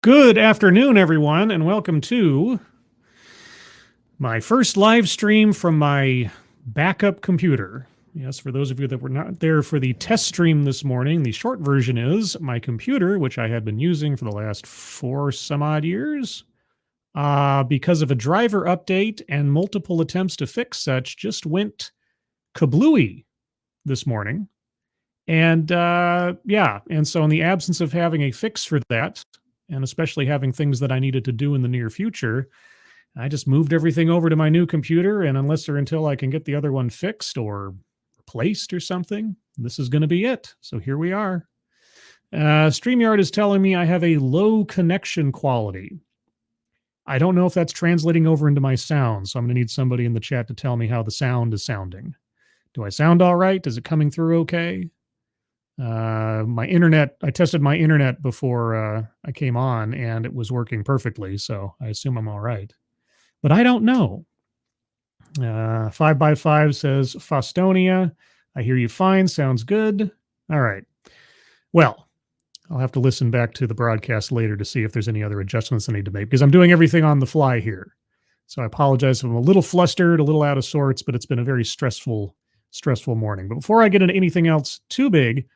Good afternoon, everyone, and welcome to my first live stream from my backup computer. Yes, for those of you that were not there for the test stream this morning, the short version is my computer, which I had been using for the last 4 some odd years, because of a driver update and multiple attempts to fix such, just went kablooey this morning. And and so in the absence of having a fix for that, and especially having things that I needed to do in the near future, I just moved everything over to my new computer, and unless or until I can get the other one fixed or replaced or something, this is going to be it. So here we are. StreamYard is telling me I have a low connection quality. I don't know if that's translating over into my sound, so I'm going to need somebody in the chat to tell me how the sound is sounding. Do I sound all right? Is it coming through okay? My internet, I tested my internet before I came on, and it was working perfectly, so I assume I'm all right. But I don't know. 5x5 says, Fostonia, I hear you fine, sounds good. All right. Well, I'll have to listen back to the broadcast later to see if there's any other adjustments I need to make, because I'm doing everything on the fly here. So I apologize if I'm a little flustered, a little out of sorts, but it's been a very stressful morning. But before I get into anything else too big,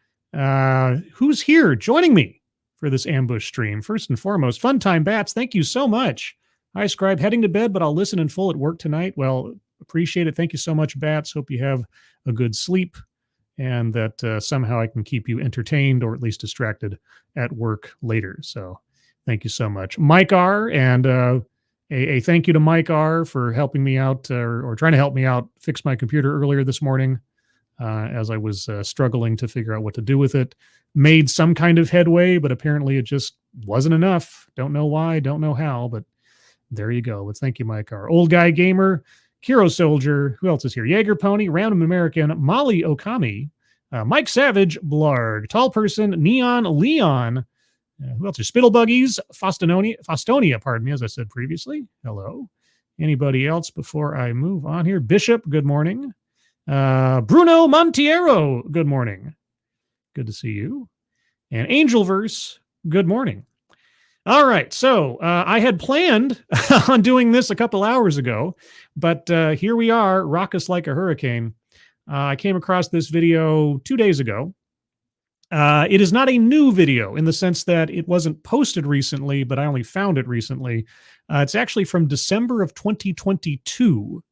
who's here joining me for this ambush stream? First and foremost, Funtime Bats, thank you so much. Hi, Scribe, heading to bed, but I'll listen in full at work tonight. Well, appreciate it. Thank you so much, Bats. Hope you have a good sleep and that somehow I can keep you entertained or at least distracted at work later. So thank you so much. Mike R, and a thank you to Mike R for helping me out or trying to help me out fix my computer earlier this morning. As I was struggling to figure out what to do with it. Made some kind of headway, but apparently it just wasn't enough. Don't know why, don't know how, but there you go. Let's thank you, Mike R. Old Guy Gamer, Hero Soldier, who else is here? Jaeger Pony, Random American, Molly Okami, Mike Savage, Blarg, Tall Person, Neon Leon, who else is Spittlebuggies, Fostonia, pardon me, as I said previously. Hello. Anybody else before I move on here? Bishop, good morning. Bruno Montiero, good morning. Good to see you. And Angelverse, good morning. All right, so I had planned on doing this a couple hours ago, but here we are, rock us like a hurricane. I came across this video 2 days ago. It is not a new video in the sense that it wasn't posted recently, but I only found it recently. It's actually from December of 2022.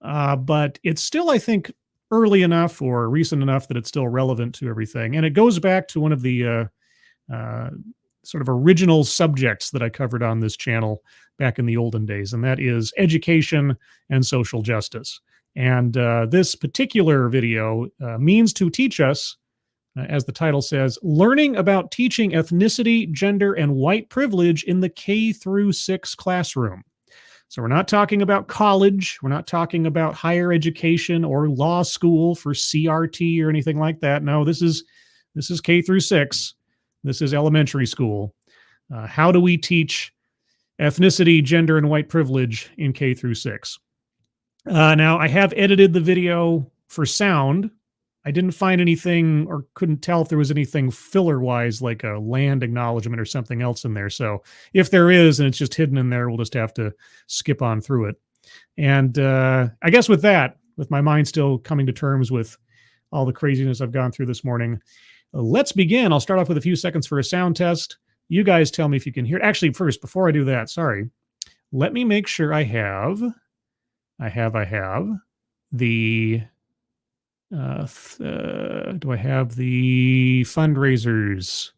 But it's still, I think, early enough or recent enough that it's still relevant to everything. And it goes back to one of the sort of original subjects that I covered on this channel back in the olden days, and that is education and social justice. And this particular video means to teach us, as the title says, learning about teaching ethnicity, gender, and white privilege in the K-6 classroom. So we're not talking about college. We're not talking about higher education or law school for CRT or anything like that. No, this is K-6. This is elementary school. How do we teach ethnicity, gender, and white privilege in K-6? Now, I have edited the video for sound. I didn't find anything or couldn't tell if there was anything filler-wise, like a land acknowledgement or something else in there. So if there is and it's just hidden in there, we'll just have to skip on through it. And I guess with that, with my mind still coming to terms with all the craziness I've gone through this morning, let's begin. I'll start off with a few seconds for a sound test. You guys tell me if you can hear. Actually, first, before I do that, sorry, let me make sure I have the... do I have the fundraisers?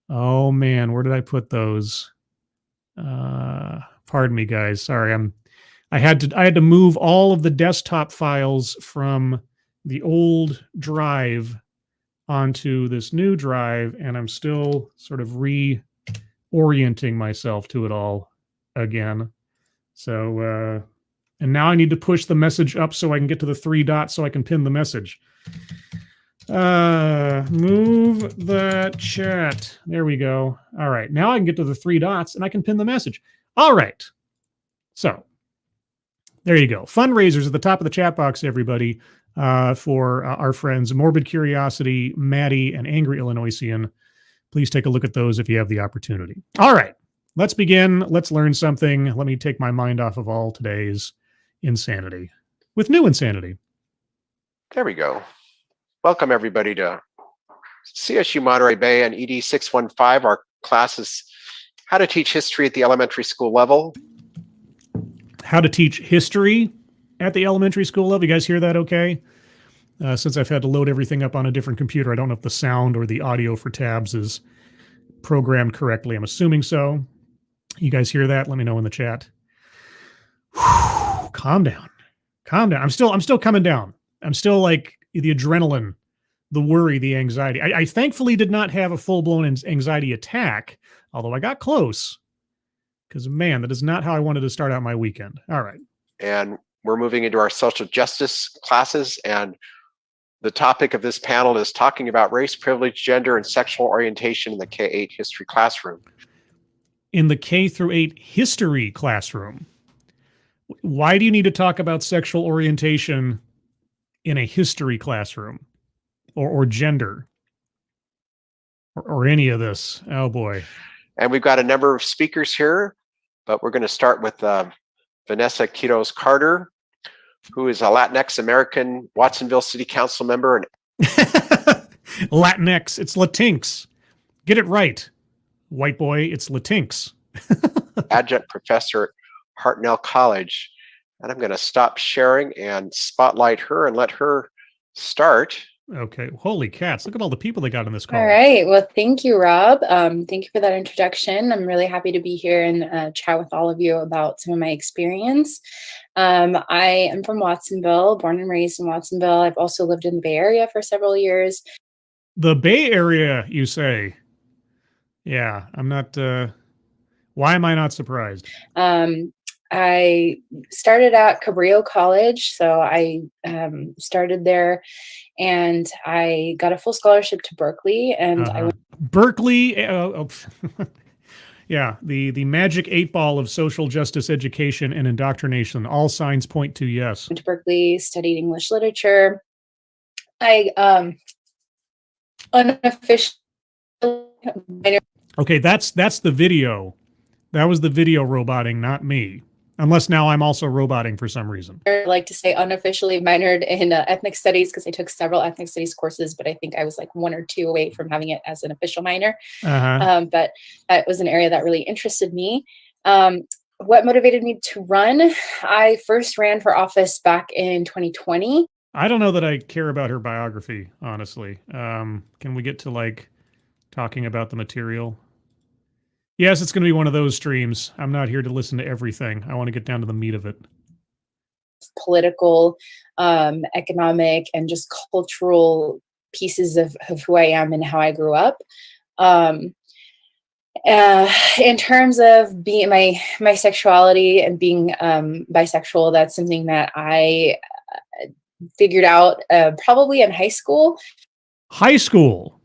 Oh man, where did I put those? Pardon me, guys. Sorry, I had to move all of the desktop files from the old drive onto this new drive, and I'm still sort of reorienting myself to it all again. So and now I need to push the message up so I can get to the 3 dots so I can pin the message. Move the chat. There we go. All right. Now I can get to the 3 dots and I can pin the message. All right. So there you go. Fundraisers at the top of the chat box, everybody, for our friends Morbid Curiosity, Maddie, and Angry Illinoisian. Please take a look at those if you have the opportunity. All right, let's begin. Let's learn something. Let me take my mind off of all today's insanity with new insanity. There we go. Welcome everybody to CSU Monterey Bay and ED 615. Our class is how to teach history at the elementary school level. How to teach history at the elementary school level. You guys hear that okay? Since I've had to load everything up on a different computer, I don't know if the sound or the audio for tabs is programmed correctly. I'm assuming so. You guys hear that? Let me know in the chat. Whew, calm down. Calm down. I'm still coming down. I'm still like the adrenaline, the worry, the anxiety. I thankfully did not have a full-blown anxiety attack, although I got close. Because, man, that is not how I wanted to start out my weekend. All right. And we're moving into our social justice classes, and the topic of this panel is talking about race, privilege, gender, and sexual orientation in the K-8 history classroom. In the K through 8 history classroom, why do you need to talk about sexual orientation in a history classroom or gender or any of this? Oh, boy. And we've got a number of speakers here, but we're going to start with Vanessa Quiroz Carter, who is a Latinx American Watsonville City Council member. And Latinx, it's Latinx. Get it right, white boy, it's Latinx. adjunct professor at Hartnell College. And I'm going to stop sharing and spotlight her and let her start. Okay, holy cats, look at all the people they got in this call. All right, well, thank you, Rob. Thank you for that introduction. I'm really happy to be here and chat with all of you about some of my experience. I am from Watsonville, born and raised in Watsonville. I've also lived in the Bay Area for several years. The Bay Area, you say? Yeah, I'm not, why am I not surprised? I started at Cabrillo College, so I started there, and I got a full scholarship to Berkeley, and I went Berkeley. Yeah, the magic 8-ball of social justice education and indoctrination. All signs point to yes. to Berkeley, studied English literature. I unofficially. Okay, that's the video. That was the video roboting, not me. Unless now I'm also roboting for some reason. I like to say unofficially minored in ethnic studies because I took several ethnic studies courses, but I think I was like 1 or 2 away from having it as an official minor. But that was an area that really interested me. What motivated me to run? I first ran for office back in 2020. I don't know that I care about her biography, honestly. Can we get to like talking about the material? Yes, it's going to be one of those streams. I'm not here to listen to everything. I want to get down to the meat of it. Political, economic, and just cultural pieces of who I am and how I grew up. In terms of being my sexuality and being bisexual, that's something that I figured out probably in high school. High school?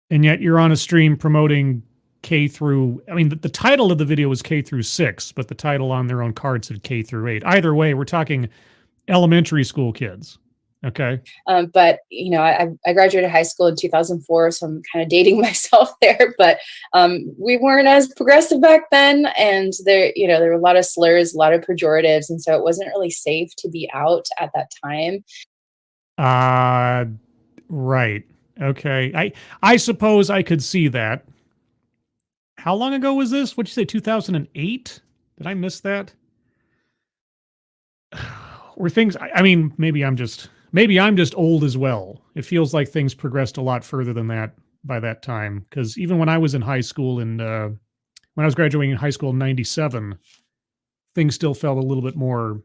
And yet you're on a stream promoting K through, I mean, the title of the video was K through 6, but the title on their own card said K through 8. Either way, we're talking elementary school kids. Okay. But, you know, I graduated high school in 2004, so I'm kind of dating myself there, but we weren't as progressive back then. And there were a lot of slurs, a lot of pejoratives. And so it wasn't really safe to be out at that time. Right. Okay. I suppose I could see that. How long ago was this? What'd you say, 2008? Did I miss that? Were things, I mean, maybe I'm just old as well. It feels like things progressed a lot further than that by that time. Because even when I was in high school and when I was graduating in high school in 97, things still felt a little bit more,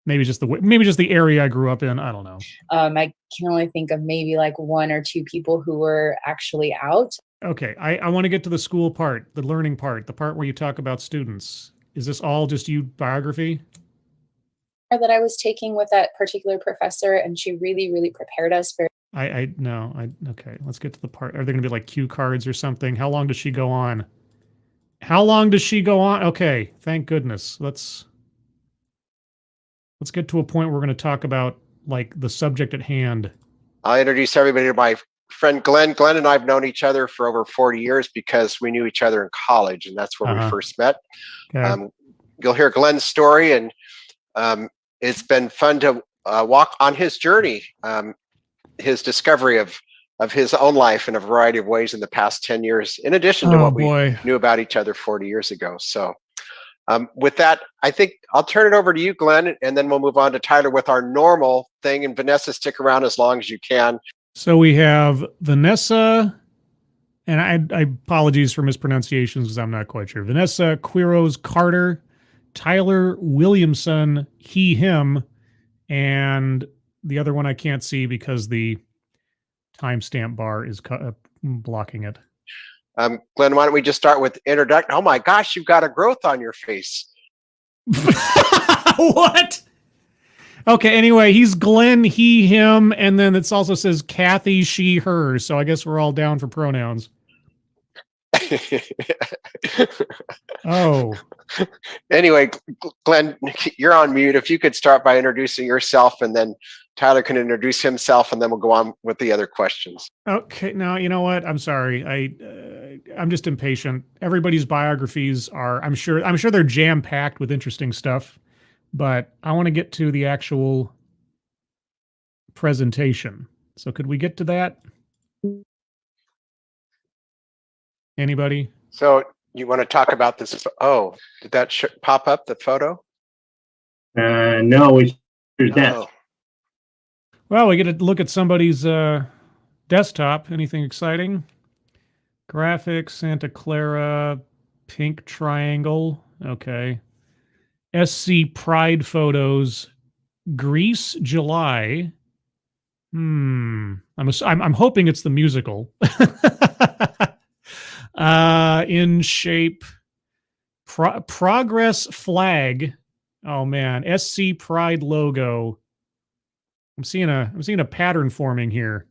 maybe just the area I grew up in. I don't know. I can only think of maybe like 1 or 2 people who were actually out. Okay, I want to get to the school part, the learning part, the part where you talk about students. Is this all just you biography? That I was taking with that particular professor, and she really, really prepared us for. Okay, let's get to the part. Are there going to be like cue cards or something? How long does she go on? How long does she go on? Okay, thank goodness. Let's get to a point where we're going to talk about like the subject at hand. I'll introduce everybody to my friend Glenn. Glenn and I have known each other for over 40 years because we knew each other in college, and that's where we first met. Okay. You'll hear Glenn's story, and it's been fun to walk on his journey, his discovery of his own life in a variety of ways in the past 10 years, in addition to what we knew about each other 40 years ago. So with that, I think I'll turn it over to you, Glenn, and then we'll move on to Tyler with our normal thing. And Vanessa, stick around as long as you can. So we have Vanessa, and I apologies for mispronunciations because I'm not quite sure. Vanessa Quiros Carter, Tyler Williamson, he, him, and the other one I can't see because the timestamp bar is blocking it. Glenn, why don't we just start with introduction? Oh my gosh, you've got a growth on your face. What? Okay, anyway, he's Glenn, he, him, and then it also says Kathy, she, her. So I guess we're all down for pronouns. Oh. Anyway, Glenn, you're on mute. If you could start by introducing yourself, and then Tyler can introduce himself, and then we'll go on with the other questions. Okay, now you know what? I'm sorry. I'm just impatient. Everybody's biographies are, I'm sure they're jam-packed with interesting stuff, but I want to get to the actual presentation. So could we get to that? Anybody? So you want to talk about this? Oh, did that pop up, the photo? No, it's that. Well, we get to look at somebody's desktop. Anything exciting? Graphics, Santa Clara, pink triangle. Okay. SC Pride photos, Greece, July. I'm hoping it's the musical. In shape, progress flag. Oh man, SC Pride logo. I'm seeing a pattern forming here.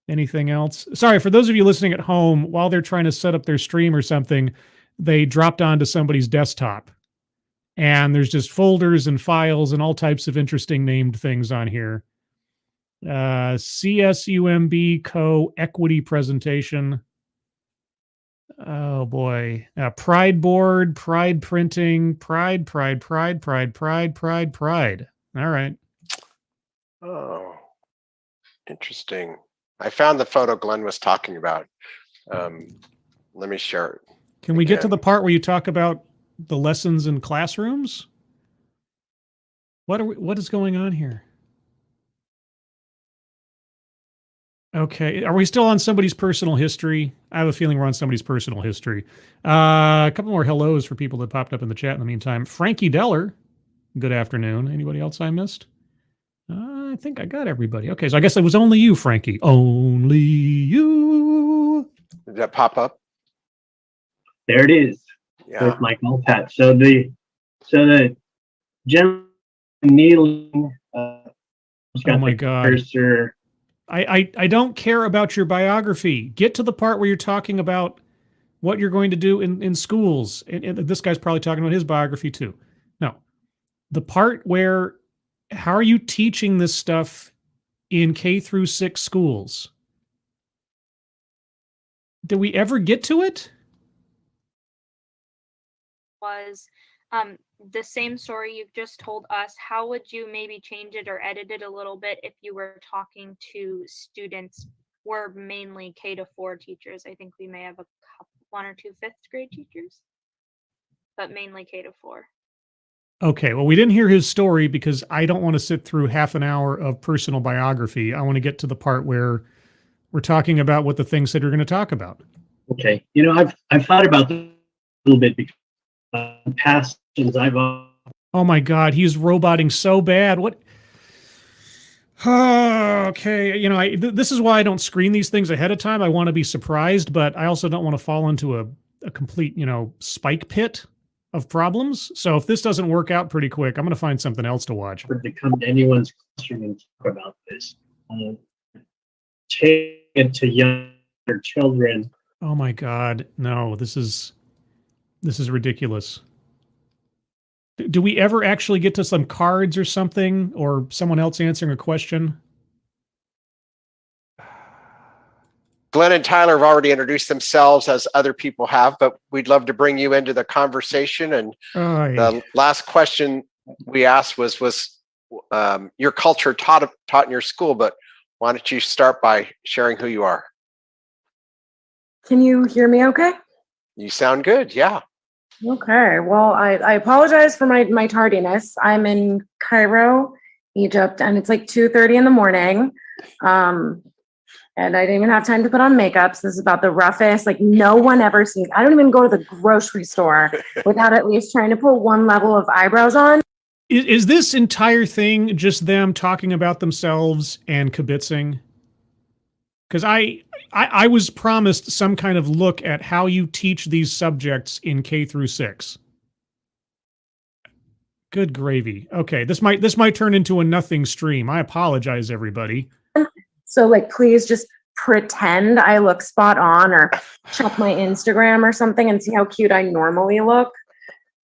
Anything else? Sorry, for those of you listening at home, while they're trying to set up their stream or something, they dropped onto somebody's desktop. And there's just folders and files and all types of interesting named things on here. CSUMB Co. Equity presentation. Oh boy. Pride board, pride printing, pride. All right. Oh, interesting. I found the photo Glenn was talking about. Let me share it. Can we get to the part where you talk about the lessons in classrooms? What is going on here? Okay, are we still on somebody's personal history? I have a feeling we're on somebody's personal history. A couple more hellos for people that popped up in the chat in the meantime. Frankie Deller, good afternoon. Anybody else I missed? I think I got everybody. Okay, so I guess it was only you, Frankie. Only you. Did that pop up? There it is. Yeah. With my golf hat. So the gentleman kneeling. Oh my God. Cursor. I don't care about your biography. Get to the part where you're talking about what you're going to do in schools. And this guy's probably talking about his biography too. No, the part where, how are you teaching this stuff in K-6 schools? Did we ever get to it? Was the same story you've just told us. How would you maybe change it or edit it a little bit if you were talking to students? We're mainly K-4 teachers. I think we may have one or two 5th grade teachers, but mainly K-4. Okay, well, we didn't hear his story because I don't want to sit through half an hour of personal biography. I want to get to the part where we're talking about what the things that we're going to talk about. Okay, you know, I've thought about this a little bit because past since I've. Oh my God, he's roboting so bad. What? Okay, you know, this is why I don't screen these things ahead of time. I want to be surprised, but I also don't want to fall into a complete, you know, spike pit of problems. So if this doesn't work out pretty quick, I'm going to find something else to watch. To come to anyone's classroom and talk about this, take it to younger children. Oh my God, no! This is ridiculous. Do we ever actually get to some cards or something, or someone else answering a question? Glenn and Tyler have already introduced themselves as other people have, but we'd love to bring you into the conversation. And the last question we asked was your culture taught in your school, but why don't you start by sharing who you are? Can you hear me okay? You sound good, yeah. Okay, well, I apologize for my tardiness. I'm in Cairo, Egypt, and it's like 2:30 in the morning. And I didn't even have time to put on makeup. So this is about the roughest, like no one ever sees. I don't even go to the grocery store without at least trying to put one level of eyebrows on. Is this entire thing just them talking about themselves and kibitzing? Because I was promised some kind of look at how you teach these subjects in K through 6. Good gravy. Okay, this might turn into a nothing stream. I apologize, everybody. So like, please just pretend I look spot on, or check my Instagram or something and see how cute I normally look.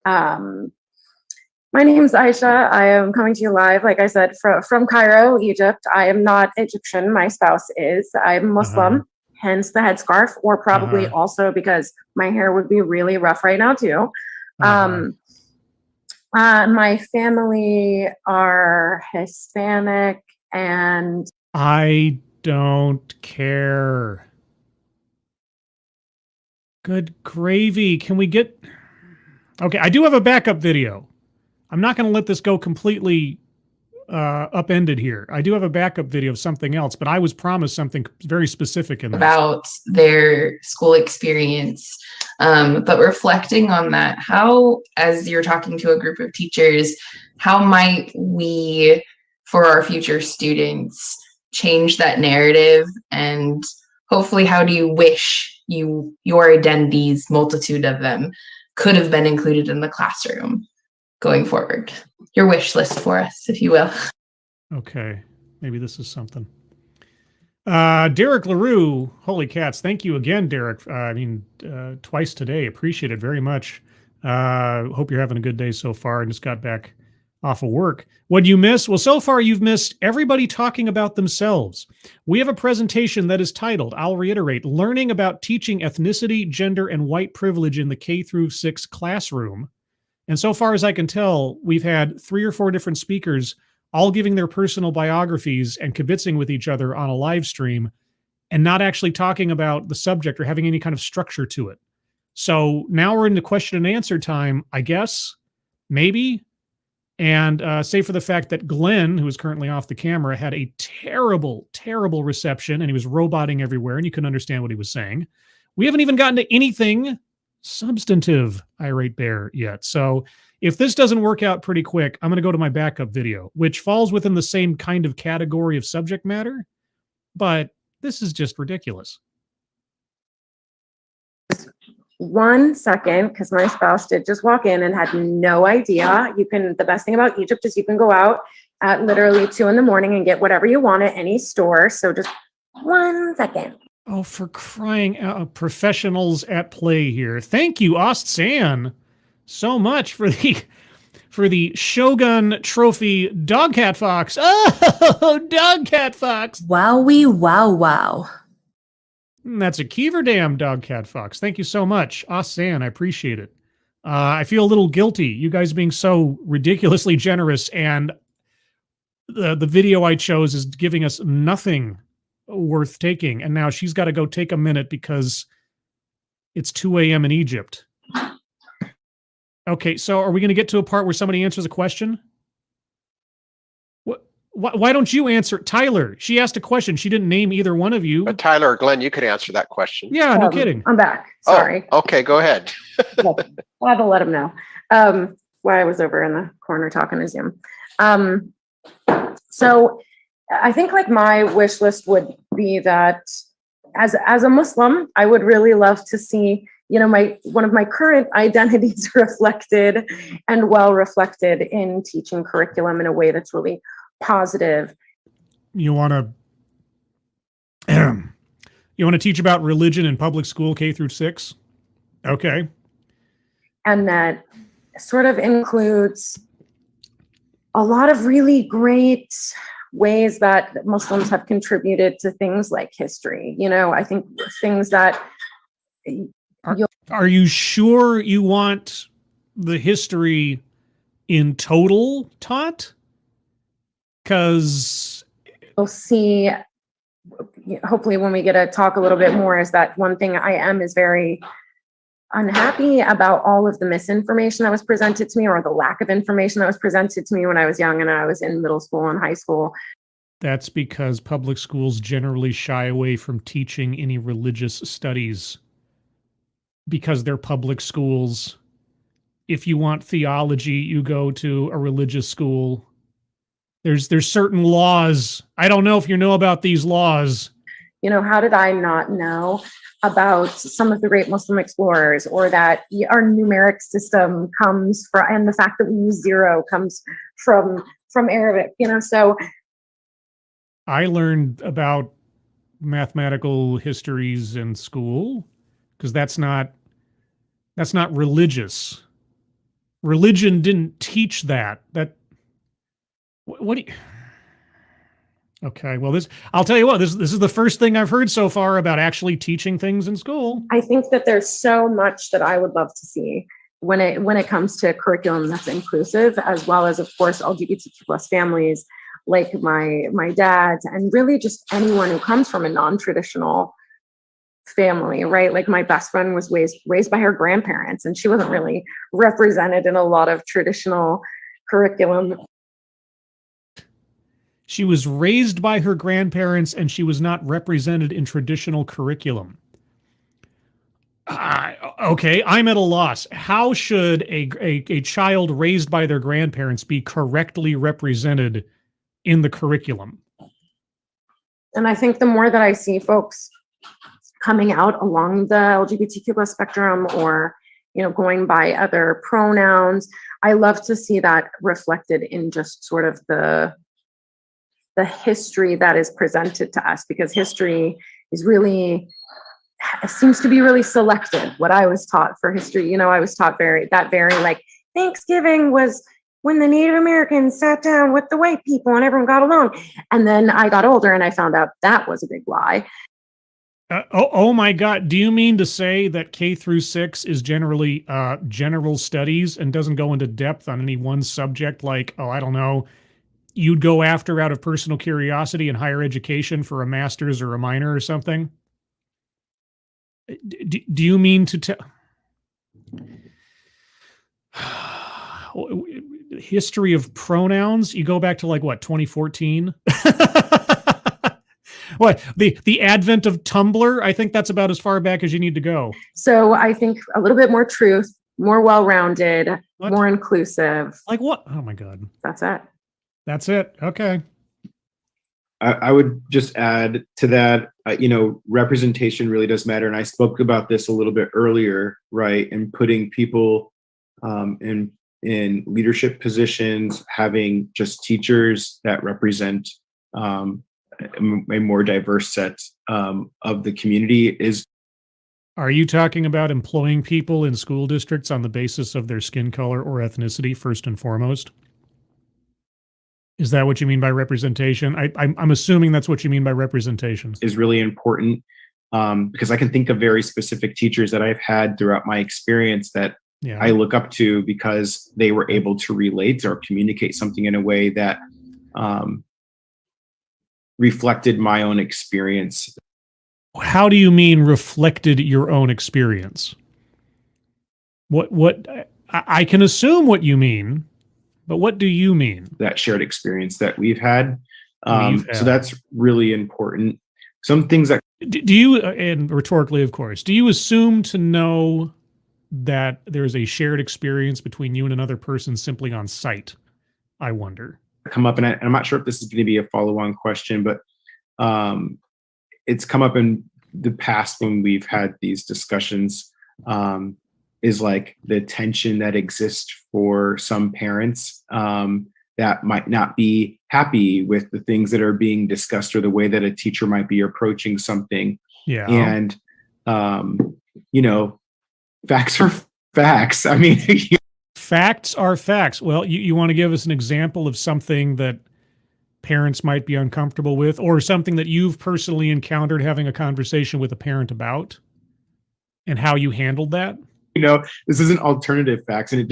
My name's Aisha. I am coming to you live, like I said, from Cairo, Egypt. I am not Egyptian. My spouse is. I'm Muslim, hence the headscarf, or probably also because my hair would be really rough right now too. My family are Hispanic, and I don't care. Good gravy. Can we get... Okay, I do have a backup video. I'm not going to let this go completely upended here. I do have a backup video of something else, but I was promised something very specific in this. About their school experience. But reflecting on that, how, as you're talking to a group of teachers, how might we, for our future students, change that narrative? And hopefully, how do you wish your identities, multitude of them, could have been included in the classroom going forward? Your wish list for us, if you will. Okay, maybe this is something. Derek LaRue, holy cats, thank you again, Derek. Twice today, appreciate it very much. Hope you're having a good day so far and just got back off of work. What'd you miss? Well, so far you've missed everybody talking about themselves. We have a presentation that is titled, I'll reiterate, Learning About Teaching Ethnicity, Gender, and White Privilege in the K through 6 Classroom. And so far as I can tell, we've had 3 or 4 different speakers all giving their personal biographies and kibitzing with each other on a live stream and not actually talking about the subject or having any kind of structure to it. So now we're into question and answer time, I guess, maybe. And save for the fact that Glenn, who is currently off the camera, had a terrible, terrible reception and he was roboting everywhere and you couldn't understand what he was saying. We haven't even gotten to anything substantive, Irate Bear, yet. So if this doesn't work out pretty quick, I'm going to go to my backup video, which falls within the same kind of category of subject matter, but this is just ridiculous. 1 second, because my spouse did just walk in and had no idea. The best thing about Egypt is you can go out at literally 2 in the morning and get whatever you want at any store. So just 1 second. Oh, for crying out, professionals at play here. Thank you, Ostsan, so much for the Shogun Trophy Dogcat Fox. Oh, Dogcat Fox. Wowie, wow, wow. That's a Kiever Dam Dogcat Fox. Thank you so much, Ostsan. I appreciate it. I feel a little guilty, you guys being so ridiculously generous, and the video I chose is giving us nothing worth taking, and now she's got to go take a minute because it's 2 a.m. in Egypt. Okay, so are we going to get to a part where somebody answers a question? Why don't you answer? Tyler, she asked a question. She didn't name either one of you. But Tyler or Glenn, you could answer that question. Yeah, no kidding. I'm back. Sorry. Oh, okay, go ahead. I'll have to let him know why I was over in the corner talking to Zoom. So I think like my wish list would be that as a Muslim, I would really love to see, one of my current identities reflected and well reflected in teaching curriculum in a way that's really positive. You want to teach about religion in public school K through 6? Okay. And that sort of includes a lot of really great ways that Muslims have contributed to things like history. I think things that Are you sure you want the history in total taught? Because you'll see, hopefully when we get to talk a little bit more, is that one thing I am is very unhappy about all of the misinformation that was presented to me, or the lack of information that was presented to me when I was young and I was in middle school and high school. That's because public schools generally shy away from teaching any religious studies because they're public schools. If you want theology, you go to a religious school. There's certain laws. I don't know if you know about these laws. How did I not know about some of the great Muslim explorers, or that our numeric system comes from, and the fact that we use zero comes from Arabic, so. I learned about mathematical histories in school because that's not religious. Religion didn't teach that. What do you... Okay, well, I'll tell you what, this is the first thing I've heard so far about actually teaching things in school. I think that there's so much that I would love to see when it comes to curriculum that's inclusive, as well as, of course, LGBTQ plus families like my dad's, and really just anyone who comes from a non-traditional family, right? Like my best friend was raised by her grandparents, and she wasn't really represented in a lot of traditional curriculum. She was raised by her grandparents, and she was not represented in traditional curriculum. Okay, I'm at a loss. How should a child raised by their grandparents be correctly represented in the curriculum? And I think the more that I see folks coming out along the LGBTQ plus spectrum, or going by other pronouns, I love to see that reflected in just sort of the history that is presented to us, because history is really, seems to be really selective. What I was taught for history, I was taught very like Thanksgiving was when the Native Americans sat down with the white people and everyone got along. And then I got older and I found out that was a big lie. Oh my God. Do you mean to say that K through 6 is generally general studies and doesn't go into depth on any one subject, like, I don't know, you'd go after out of personal curiosity in higher education for a master's or a minor or something? Do you mean to tell... History of pronouns? You go back to like what, 2014? What, the advent of Tumblr? I think that's about as far back as you need to go. So I think a little bit more truth, more well-rounded, more inclusive. Like what? Oh my God. That's it. That's it. Okay. I would just add to that, representation really does matter. And I spoke about this a little bit earlier, right? And putting people in leadership positions, having just teachers that represent a more diverse set of the community is. Are you talking about employing people in school districts on the basis of their skin color or ethnicity, first and foremost? Is that what you mean by representation? I'm assuming that's what you mean by representation. Is really important because I can think of very specific teachers that I've had throughout my experience that I look up to because they were able to relate or communicate something in a way that reflected my own experience. How do you mean reflected your own experience? What I can assume what you mean. But what do you mean? That shared experience that we've had. So that's really important. Some things that... Do you, and rhetorically, of course, do you assume to know that there's a shared experience between you and another person simply on sight? I wonder. Come up, and I'm not sure if this is going to be a follow-on question, but it's come up in the past when we've had these discussions, is like the tension that exists for some parents that might not be happy with the things that are being discussed or the way that a teacher might be approaching something. Yeah. And, facts are facts. I mean, facts are facts. Well, you want to give us an example of something that parents might be uncomfortable with, or something that you've personally encountered having a conversation with a parent about and how you handled that? This isn't alternative facts, and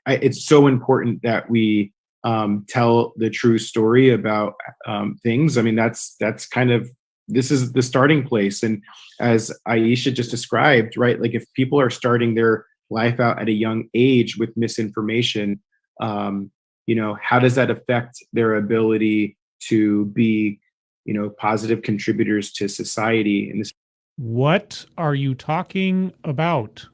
it's so important that we tell the true story about things. I mean, that's kind of, this is the starting place. And as Aisha just described, right, like if people are starting their life out at a young age with misinformation, how does that affect their ability to be, positive contributors to society? And this What are you talking about?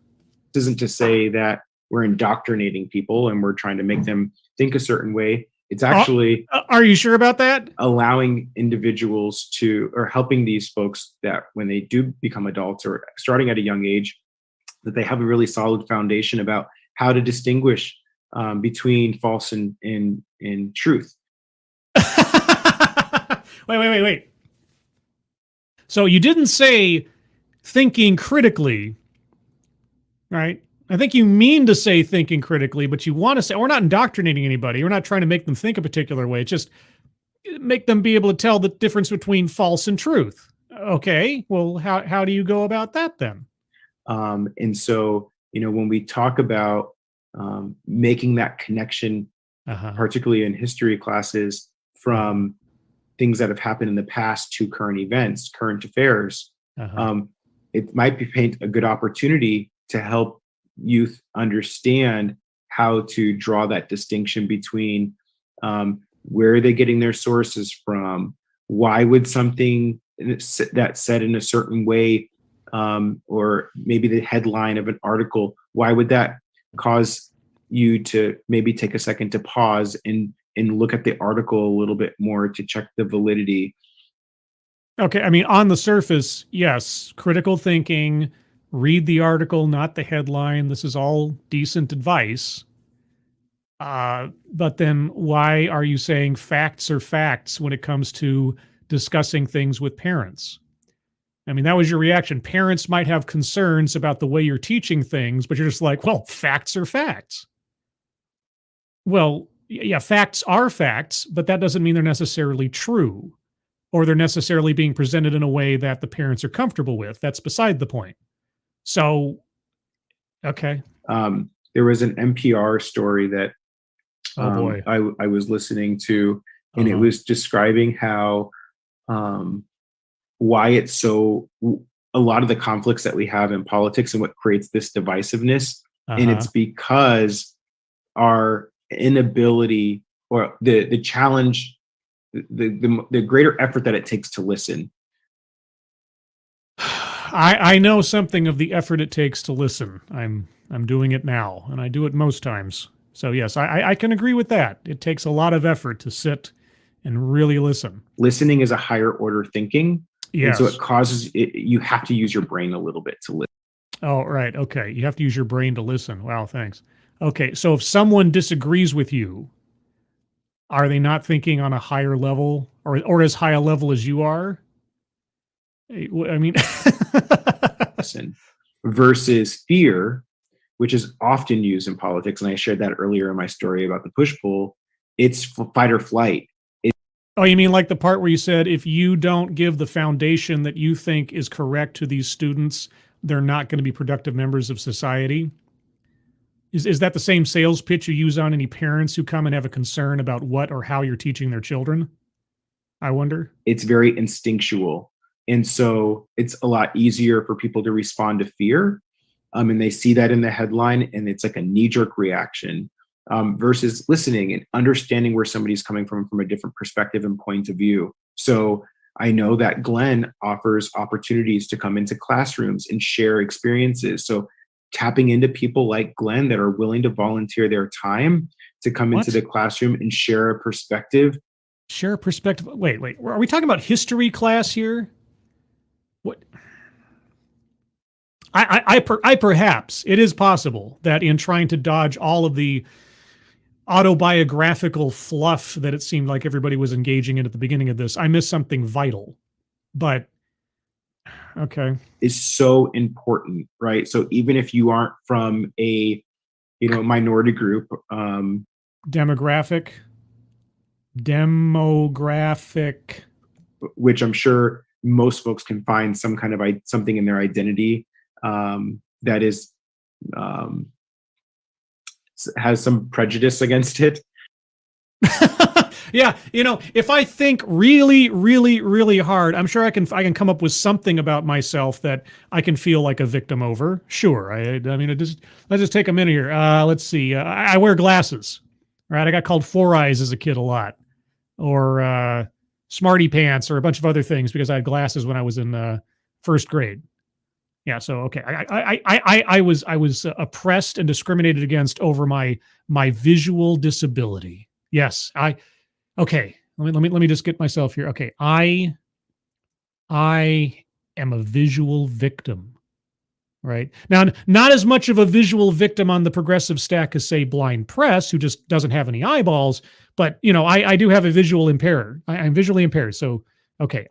isn't to say that we're indoctrinating people and we're trying to make them think a certain way. It's actually are you sure about that? Allowing individuals or helping these folks that when they do become adults or starting at a young age, that they have a really solid foundation about how to distinguish between false and truth. Wait. So you didn't say thinking critically, right? I think you mean to say thinking critically, but you want to say, we're not indoctrinating anybody. We're not trying to make them think a particular way. It's just make them be able to tell the difference between false and truth. Okay, well, how do you go about that then? And so, when we talk about making that connection, particularly in history classes, from things that have happened in the past to current events, current affairs, it might paint a good opportunity to help youth understand how to draw that distinction between where are they getting their sources from, why would something that's said in a certain way, or maybe the headline of an article, why would that cause you to maybe take a second to pause and look at the article a little bit more to check the validity? Okay, I mean, on the surface, yes, critical thinking, read the article, not the headline. This is all decent advice. But then why are you saying facts are facts when it comes to discussing things with parents? I mean, that was your reaction. Parents might have concerns about the way you're teaching things, but you're just like, well, facts are facts. Well, yeah, facts are facts, but that doesn't mean they're necessarily true or they're necessarily being presented in a way that the parents are comfortable with. That's beside the point. So, okay. There was an NPR story that oh boy, I was listening to, and it was describing how why it's so, a lot of the conflicts that we have in politics and what creates this divisiveness, and it's because our inability or the challenge, the greater effort that it takes to listen. I know something of the effort it takes to listen. I'm doing it now, and I do it most times. So yes, I can agree with that. It takes a lot of effort to sit and really listen. Listening is a higher order thinking. Yes. And so it causes you have to use your brain a little bit to listen. Oh, right. Okay. You have to use your brain to listen. Wow, thanks. Okay. So if someone disagrees with you, are they not thinking on a higher level or as high a level as you are? I mean, listen, versus fear, which is often used in politics. And I shared that earlier in my story about the push-pull. It's fight or flight. Oh, you mean like the part where you said, if you don't give the foundation that you think is correct to these students, they're not going to be productive members of society? Is that the same sales pitch you use on any parents who come and have a concern about what or how you're teaching their children? I wonder. It's very instinctual. And so it's a lot easier for people to respond to fear. And they see that in the headline and it's like a knee-jerk reaction. Versus listening and understanding where somebody's coming from a different perspective and point of view. So I know that Glenn offers opportunities to come into classrooms and share experiences. So tapping into people like Glenn that are willing to volunteer their time to come into the classroom and share a perspective. Share a perspective. Wait. Are we talking about history class here? What? I perhaps, it is possible that in trying to dodge all of the autobiographical fluff that it seemed like everybody was engaging in at the beginning of this, I missed something vital. But okay, is so important, right? So even if you aren't from a minority group, demographic, Demographic. which I'm sure most folks can find some kind of something in their identity that is has some prejudice against it. Yeah, if I think really, really, really hard, I'm sure I can come up with something about myself that I can feel like a victim over. Sure. I mean, let's just take a minute here. Let's see. I wear glasses, right? I got called Four Eyes as a kid a lot, or Smarty Pants, or a bunch of other things because I had glasses when I was in first grade. Yeah. So okay, I was oppressed and discriminated against over my visual disability. Yes, okay, let me just get myself here. Okay, I am a visual victim, right? Now, not as much of a visual victim on the progressive stack as, say, blind press, who just doesn't have any eyeballs, but I do have a visual impairment. I'm visually impaired. So, okay,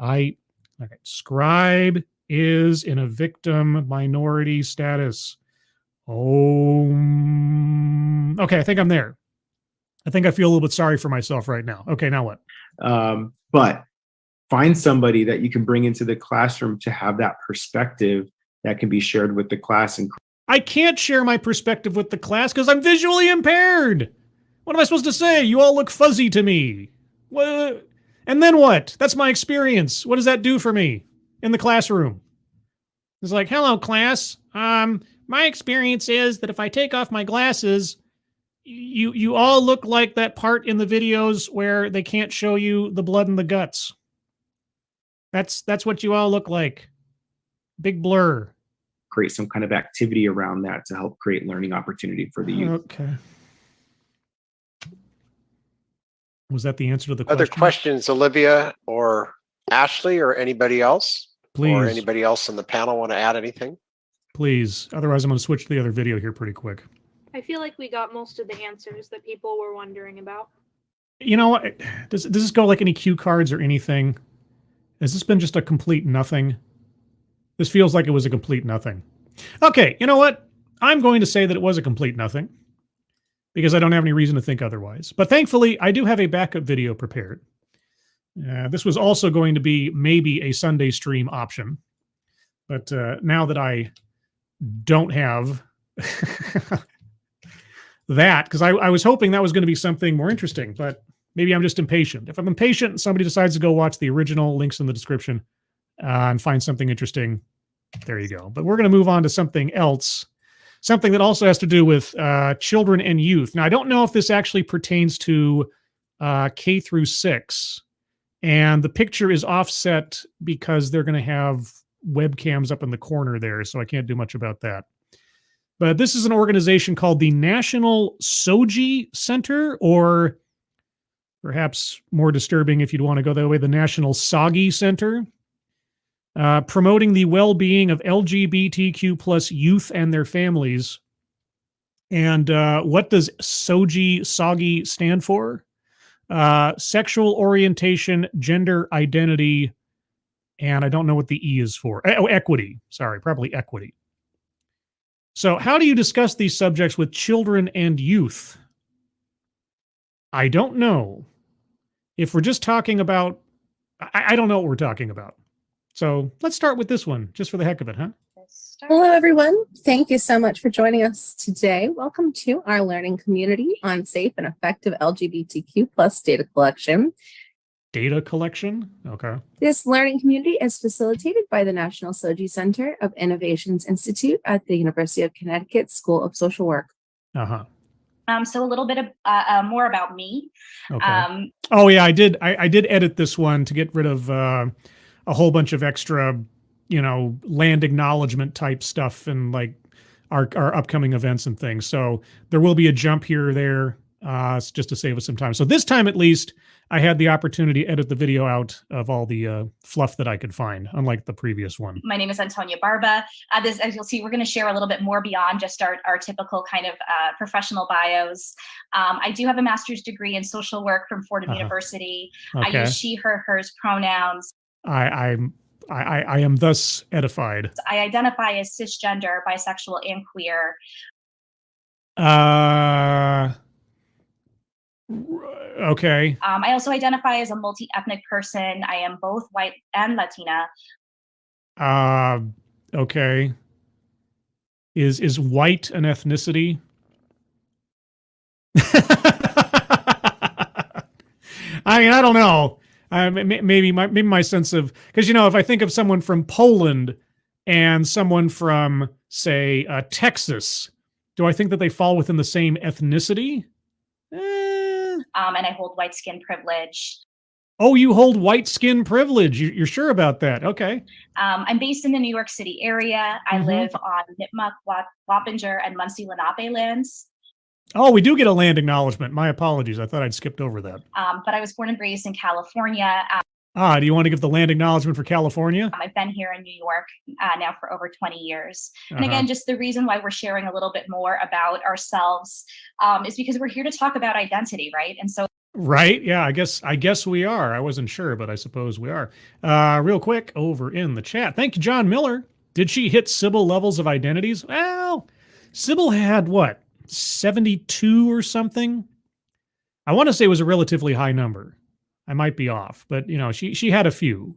scribe is in a victim minority status. Oh, okay, I think I'm there. I think I feel a little bit sorry for myself right now. Okay, now what? But find somebody that you can bring into the classroom to have that perspective that can be shared with the class. And I can't share my perspective with the class because I'm visually impaired. What am I supposed to say? You all look fuzzy to me. What? And then what? That's my experience. What does that do for me in the classroom? It's like, hello, class. My experience is that if I take off my glasses, you all look like that part in the videos where they can't show you the blood and the guts. That's what you all look like. Big blur. Create some kind of activity around that to help create learning opportunity for the youth. Okay. Was that the answer to the question? Other questions, Olivia or Ashley or anybody else? Please. Or anybody else on the panel want to add anything? Please. Otherwise, I'm going to switch to the other video here pretty quick. I feel like we got most of the answers that people were wondering about. Does this go like any cue cards or anything? Has this been just a complete nothing? This feels like it was a complete nothing. Okay, you know what? I'm going to say that it was a complete nothing because I don't have any reason to think otherwise. But thankfully, I do have a backup video prepared. This was also going to be maybe a Sunday stream option. But now that I don't have that, because I was hoping that was going to be something more interesting, but maybe I'm just impatient. If I'm impatient and somebody decides to go watch the original, links in the description, and find something interesting, there you go. But we're going to move on to something else, something that also has to do with children and youth. Now, I don't know if this actually pertains to K through 6, and the picture is offset because they're going to have webcams up in the corner there, so I can't do much about that. But this is an organization called the National SOGI Center, or perhaps more disturbing if you'd want to go that way, the National SOGI Center, promoting the well-being of LGBTQ plus youth and their families. And what does SOGI stand for? Sexual orientation, gender identity, and I don't know what the E is for. Oh, equity. Sorry, probably equity. So how do you discuss these subjects with children and youth? I don't know. If we're just talking about, I don't know what we're talking about. So let's start with this one, just for the heck of it, huh? Hello, everyone. Thank you so much for joining us today. Welcome to our learning community on safe and effective LGBTQ plus data collection. Data collection? Okay. This learning community is facilitated by the National SOGI Center of Innovations Institute at the University of Connecticut School of Social Work. Uh-huh. So a little bit of more about me. Okay. Oh yeah, I did edit this one to get rid of a whole bunch of extra, land acknowledgement type stuff and like our upcoming events and things. So there will be a jump here or there, just to save us some time. So this time at least, I had the opportunity to edit the video out of all the fluff that I could find, unlike the previous one. My name is Antonia Barba. As you'll see, we're going to share a little bit more beyond just our typical kind of professional bios. I do have a master's degree in social work from Fordham University. Okay. I use she, her, hers pronouns. I am thus edified. I identify as cisgender, bisexual, and queer. Okay. I also identify as a multi-ethnic person. I am both white and Latina. Okay. Is white an ethnicity? I mean, I don't know. Maybe my sense of, because if I think of someone from Poland and someone from, say, Texas, do I think that they fall within the same ethnicity? And I hold white skin privilege. Oh, you hold white skin privilege. You're sure about that? Okay. I'm based in the New York City area. I live on Nipmuc, Wappinger, and Muncie Lenape lands. Oh, we do get a land acknowledgement. My apologies. I thought I'd skipped over that. But I was born and raised in California. Do you want to give the land acknowledgement for California? I've been here in New York now for over 20 years. And again, just the reason why we're sharing a little bit more about ourselves is because we're here to talk about identity, right? And so right. Yeah, I guess we are. I wasn't sure, but I suppose we are. Real quick, over in the chat. Thank you, John Miller. Did she hit Sybil levels of identities? Well, Sybil had what, 72 or something? I want to say it was a relatively high number. I might be off, but she had a few.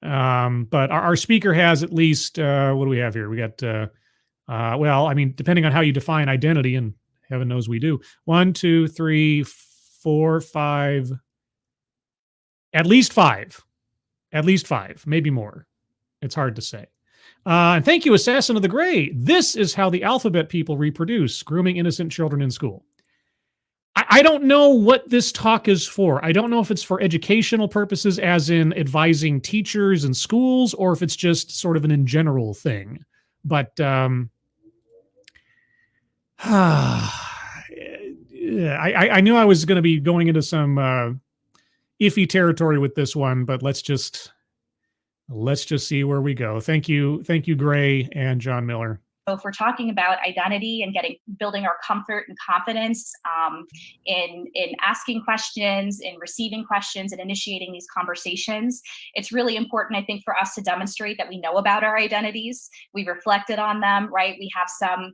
But our speaker has at least what do we have here? We got well, I mean, depending on how you define identity, and heaven knows we do. 1, 2, 3, 4, 5. At least five, maybe more. It's hard to say. And thank you, Assassin of the Gray. This is how the alphabet people reproduce, grooming innocent children in school. I don't know what this talk is for. I don't know if it's for educational purposes, as in advising teachers and schools, or if it's just sort of an in general thing. But I knew I was going to be going into some iffy territory with this one, but let's just see where we go. Thank you, Gray and John Miller. So if we're talking about identity and building our comfort and confidence in asking questions, in receiving questions, and initiating these conversations, it's really important, I think, for us to demonstrate that we know about our identities. We've reflected on them, right? We have some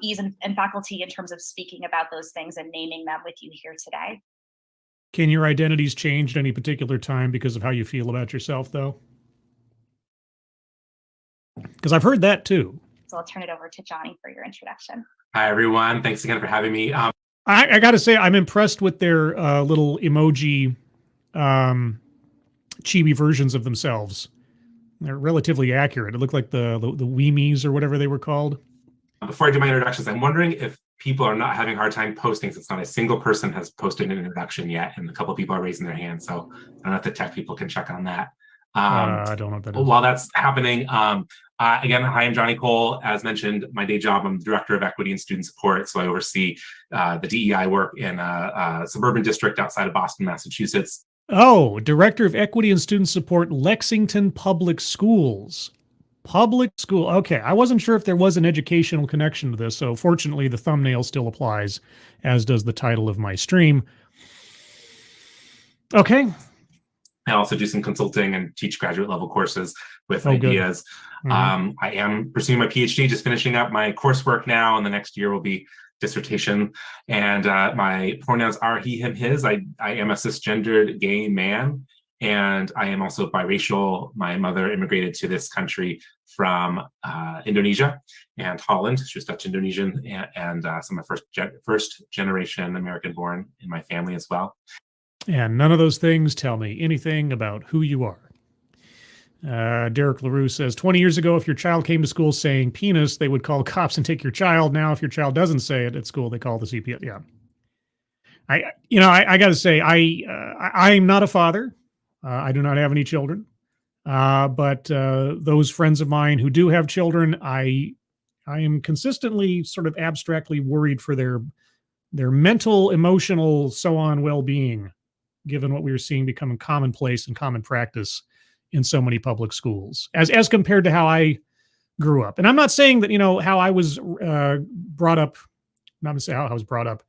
ease and faculty in terms of speaking about those things and naming them with you here today. Can your identities change at any particular time because of how you feel about yourself, though? Because I've heard that too. So I'll turn it over to Johnny for your introduction. Hi, everyone. Thanks again for having me. I got to say, I'm impressed with their little emoji chibi versions of themselves. They're relatively accurate. It looked like the Weemies or whatever they were called. Before I do my introductions, I'm wondering if people are not having a hard time posting, since not a single person has posted an introduction yet, and a couple of people are raising their hands. So I don't know if the tech people can check on that. I don't know what that is. While that's happening, again, hi, I'm Johnny Cole. As mentioned, my day job, I'm the Director of Equity and Student Support, so I oversee the DEI work in a suburban district outside of Boston, Massachusetts. Oh, Director of Equity and Student Support, Lexington Public Schools. Public school. Okay, I wasn't sure if there was an educational connection to this, so fortunately the thumbnail still applies, as does the title of my stream. Okay. I also do some consulting and teach graduate level courses with ideas. I am pursuing my PhD, just finishing up my coursework now, and the next year will be dissertation. And my pronouns are he, him, his. I am a cisgendered gay man, and I am also biracial. My mother immigrated to this country from Indonesia and Holland. She was Dutch Indonesian, and so my first generation American born in my family as well. And none of those things tell me anything about who you are. Derek LaRue says, 20 years ago, if your child came to school saying penis, they would call cops and take your child. Now, if your child doesn't say it at school, they call the CPS. Yeah. I got to say, I'm not a father. I do not have any children. But those friends of mine who do have children, I am consistently sort of abstractly worried for their mental, emotional, so on well-being, given what we were seeing becoming commonplace and common practice in so many public schools, as compared to how I grew up. And I'm not saying that, how I was brought up, I'm not going to say how I was brought up.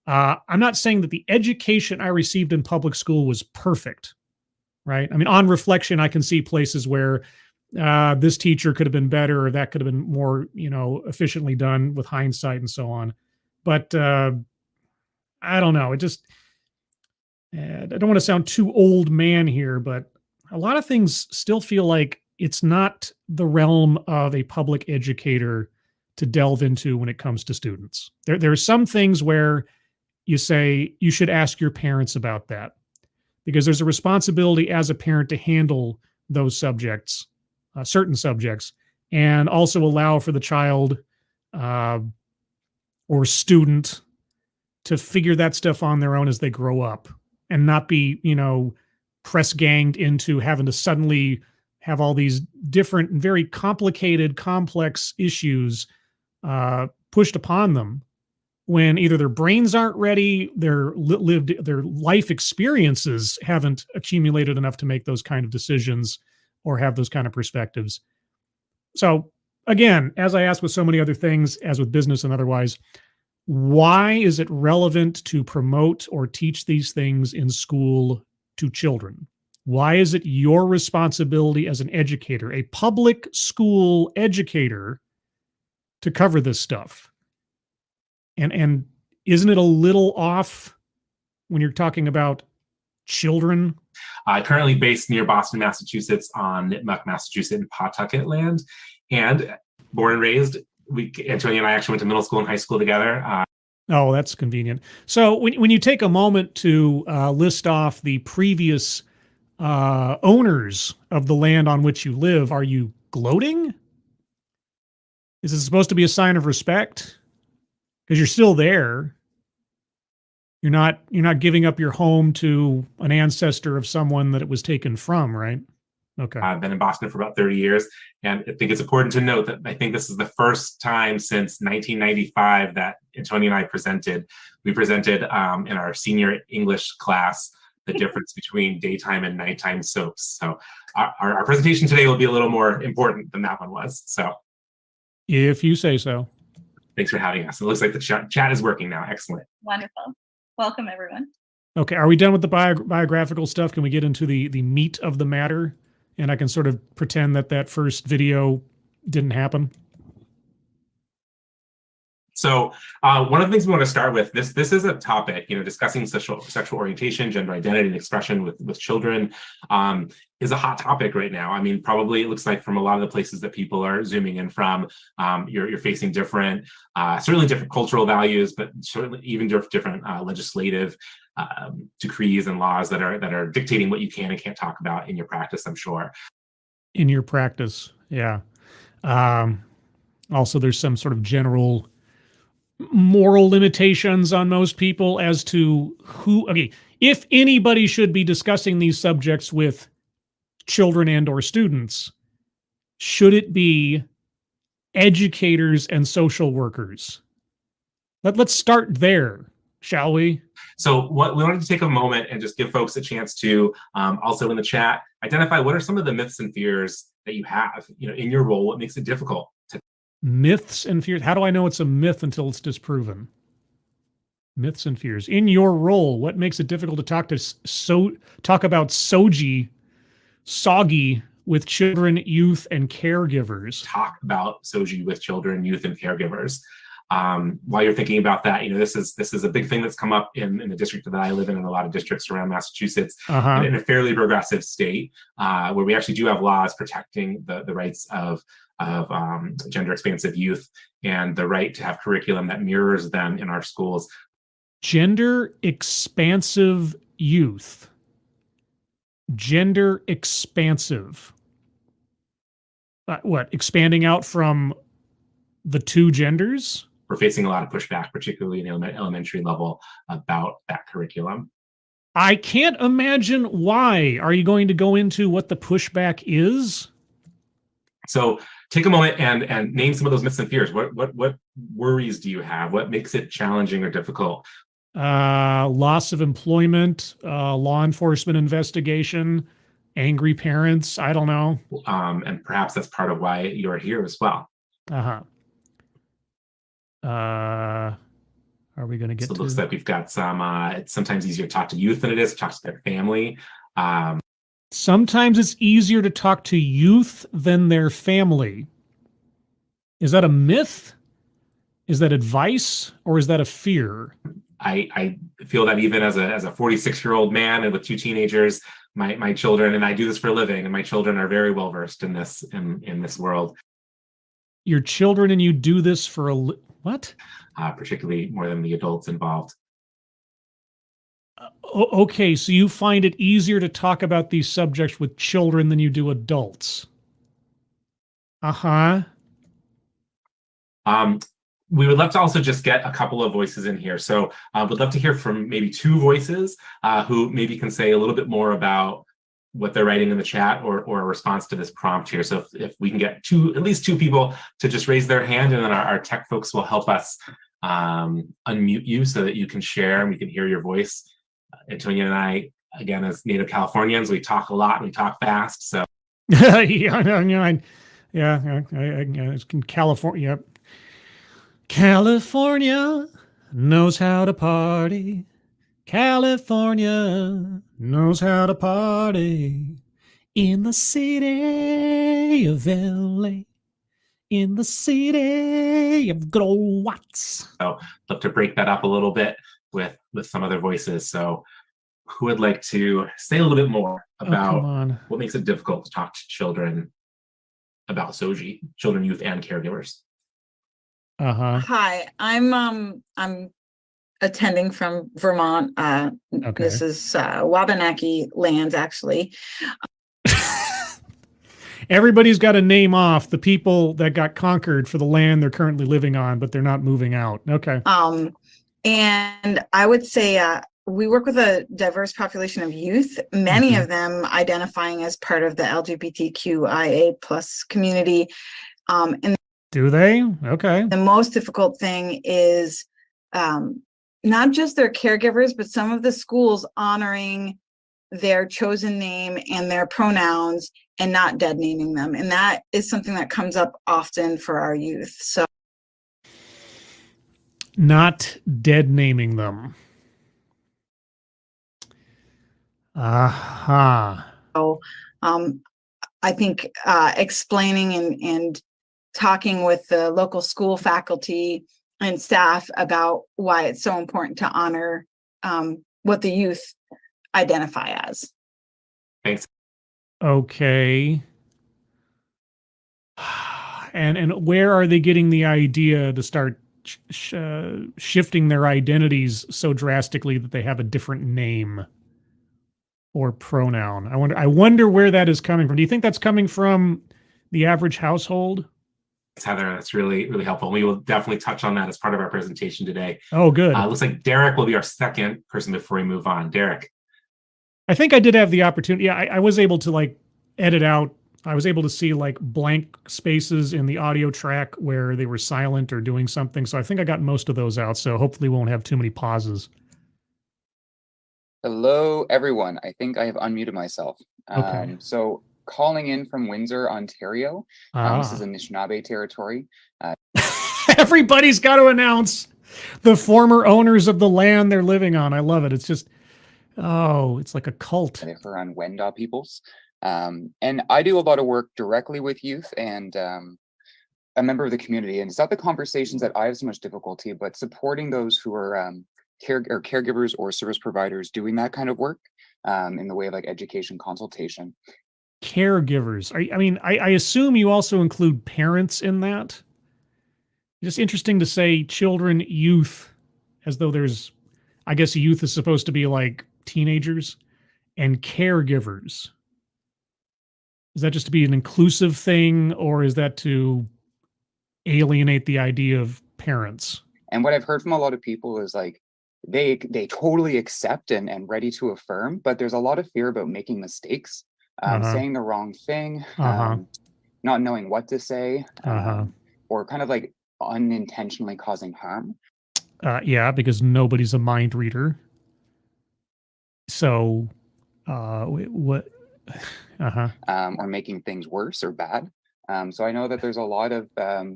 I'm not saying that the education I received in public school was perfect, right? I mean, on reflection, I can see places where this teacher could have been better, or that could have been more, efficiently done with hindsight and so on. But I don't know. And I don't want to sound too old man here, but a lot of things still feel like it's not the realm of a public educator to delve into when it comes to students. There are some things where you say you should ask your parents about that, because there's a responsibility as a parent to handle those subjects, certain subjects, and also allow for the child or student to figure that stuff on their own as they grow up and not be, press ganged into having to suddenly have all these different and very complicated, complex issues pushed upon them when either their brains aren't ready, their life experiences haven't accumulated enough to make those kind of decisions or have those kind of perspectives. So again, as I asked with so many other things, as with business and otherwise, why is it relevant to promote or teach these things in school to children? Why is it your responsibility as an educator, a public school educator, to cover this stuff? And isn't it a little off when you're talking about children? Currently based near Boston, Massachusetts, on Nipmuc, Massachusetts, and Pawtucket land, and born and raised. Antonia and I actually went to middle school and high school together. Oh, that's convenient. So when you take a moment to list off the previous owners of the land on which you live, are you gloating? Is it supposed to be a sign of respect? Because you're still there. You're not giving up your home to an ancestor of someone that it was taken from, right? Okay. I've been in Boston for about 30 years, and I think it's important to note that I think this is the first time since 1995 that Antonia and I presented. We presented in our senior English class the difference between daytime and nighttime soaps. So our presentation today will be a little more important than that one was. So, if you say so. Thanks for having us. It looks like the chat is working now. Excellent. Wonderful. Welcome, everyone. Okay, are we done with the biographical stuff? Can we get into the meat of the matter? And I can sort of pretend that first video didn't happen. So one of the things we want to start with, this is a topic, discussing sexual orientation, gender identity, and expression with children is a hot topic right now. I mean, probably it looks like from a lot of the places that people are zooming in from, you're facing certainly different cultural values, but certainly even different legislative decrees and laws that are dictating what you can and can't talk about in your practice, I'm sure. In your practice, yeah. Also, there's some sort of general moral limitations on most people as to if anybody should be discussing these subjects with children and or students, should it be educators and social workers? Let's start there, shall we? So we wanted to take a moment and just give folks a chance to also in the chat identify what are some of the myths and fears that you have, in your role. What makes it difficult to myths and fears? How do I know it's a myth until it's disproven? Myths and fears in your role. What makes it difficult to talk about SOGI with children, youth, and caregivers? Talk about SOGI with children, youth, and caregivers. While you're thinking about that, this is a big thing that's come up in the district that I live in and a lot of districts around Massachusetts, in a fairly progressive state, where we actually do have laws protecting the rights of gender expansive youth and the right to have curriculum that mirrors them in our schools. Gender expansive youth. Gender expansive. What? Expanding out from the two genders? We're facing a lot of pushback, particularly in elementary level, about that curriculum. I can't imagine why. Are you going to go into what the pushback is? So take a moment and name some of those myths and fears. What worries do you have? What makes it challenging or difficult? Loss of employment, law enforcement investigation, angry parents. I don't know. And perhaps that's part of why you're here as well. Are we going to get to? It looks like we've got some, it's sometimes easier to talk to youth than it is to talk to their family. Sometimes it's easier to talk to youth than their family. Is that a myth? Is that advice? Or is that a fear? I feel that even as a 46-year-old man and with 2 teenagers, my children, and I do this for a living, and my children are very well versed in this world. Your children and you do this for what? Particularly more than the adults involved. Okay, so you find it easier to talk about these subjects with children than you do adults. Uh-huh. We would love to also just get a couple of voices in here. So we'd love to hear from maybe 2 voices who maybe can say a little bit more about what they're writing in the chat or a response to this prompt here. So if we can get at least 2 people to just raise their hand, and then our tech folks will help us unmute you so that you can share and we can hear your voice. Antonia and I, again, as native Californians, we talk a lot and we talk fast. So yeah, it's in California. Yep. California knows how to party. California knows how to party. In the city of LA. In the city of good old Watts. So love to break that up a little bit with some other voices. So who would like to say a little bit more about what makes it difficult to talk to children about SOGI, children, youth, and caregivers? Hi, I'm attending from Vermont. This is Wabanaki lands, actually. Everybody's got to name off the people that got conquered for the land they're currently living on, but they're not moving out. Okay. And I would say we work with a diverse population of youth, many of them identifying as part of the LGBTQIA plus community. And do they? Okay. The most difficult thing is not just their caregivers, but some of the schools honoring their chosen name and their pronouns and not dead naming them. And that is something that comes up often for our youth. So not dead naming them. So I think explaining and talking with the local school faculty and staff about why it's so important to honor what the youth identify as. Thanks. Okay. And where are they getting the idea to start shifting their identities so drastically that they have a different name or pronoun? I wonder where that is coming from. Do you think that's coming from the average household? Heather, that's really, really helpful. We will definitely touch on that as part of our presentation today. Oh, good. Looks like Derek will be our second person before we move on. Derek. I think I did have the opportunity. Yeah, I was able to edit out. I was able to see blank spaces in the audio track where they were silent or doing something. So I think I got most of those out. So hopefully we won't have too many pauses. Hello, everyone. I have unmuted myself. Okay. So calling in from Windsor, Ontario. This is Anishinaabe territory. Everybody's got to announce the former owners of the land they're living on. I love it. It's just, it's like a cult. For on Wendat peoples. And I do a lot of work directly with youth and a member of the community. And it's not the conversations that I have so much difficulty, but supporting those who are caregivers or service providers doing that kind of work in the way of education consultation. Caregivers. I assume you also include parents in that. Just interesting to say children, youth, as though there's, I guess youth is supposed to be like teenagers, and caregivers. Is that just to be an inclusive thing, or is that to alienate the idea of parents? And what I've heard from a lot of people is they totally accept and ready to affirm, but there's a lot of fear about making mistakes, saying the wrong thing, not knowing what to say, or kind of unintentionally causing harm. Yeah, because nobody's a mind reader. So, what? Or making things worse or bad. So I know that there's a lot of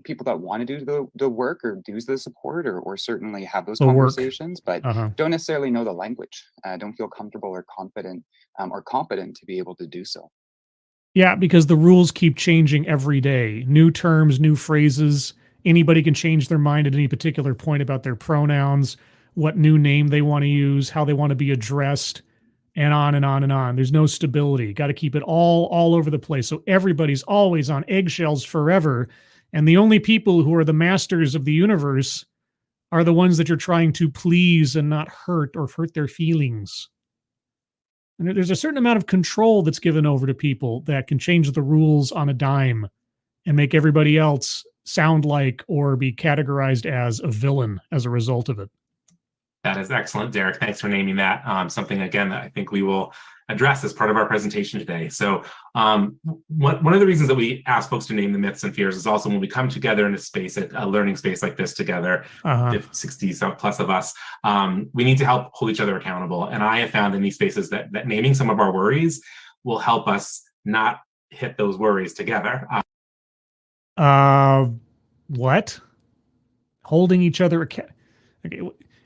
people that want to do the work or do the support or certainly have those conversations, but don't necessarily know the language, don't feel comfortable or confident or competent to be able to do so. Yeah, because the rules keep changing every day. New terms, new phrases. Anybody can change their mind at any particular point about their pronouns. what new name they want to use, how they want to be addressed, and on and on and on. There's no stability. Got to keep it all over the place. So everybody's always on eggshells forever. And the only people who are the masters of the universe are the ones that you're trying to please and not hurt or hurt their feelings. And there's a certain amount of control that's given over to people that can change the rules on a dime and make everybody else sound like or be categorized as a villain as a result of it. That is excellent, Derek. Thanks for naming that. Something, again, that I think we will address as part of our presentation today. So one of the reasons that we ask folks to name the myths and fears is also when we come together in a space, a learning space like this together, 60 plus of us, we need to help hold each other accountable. And I have found in these spaces that naming some of our worries will help us not hit those worries together. What? Holding each other accountable. Okay.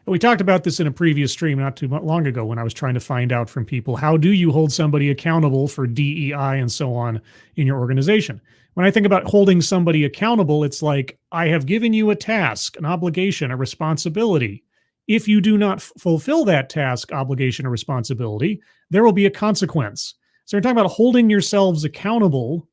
We talked about this in a previous stream not too long ago when I was trying to find out from people, how do you hold somebody accountable for DEI and so on in your organization? When I think about holding somebody accountable, it's like, I have given you a task, an obligation, a responsibility. If you do not fulfill that task, obligation, or responsibility, there will be a consequence. So we're talking about holding yourselves accountable.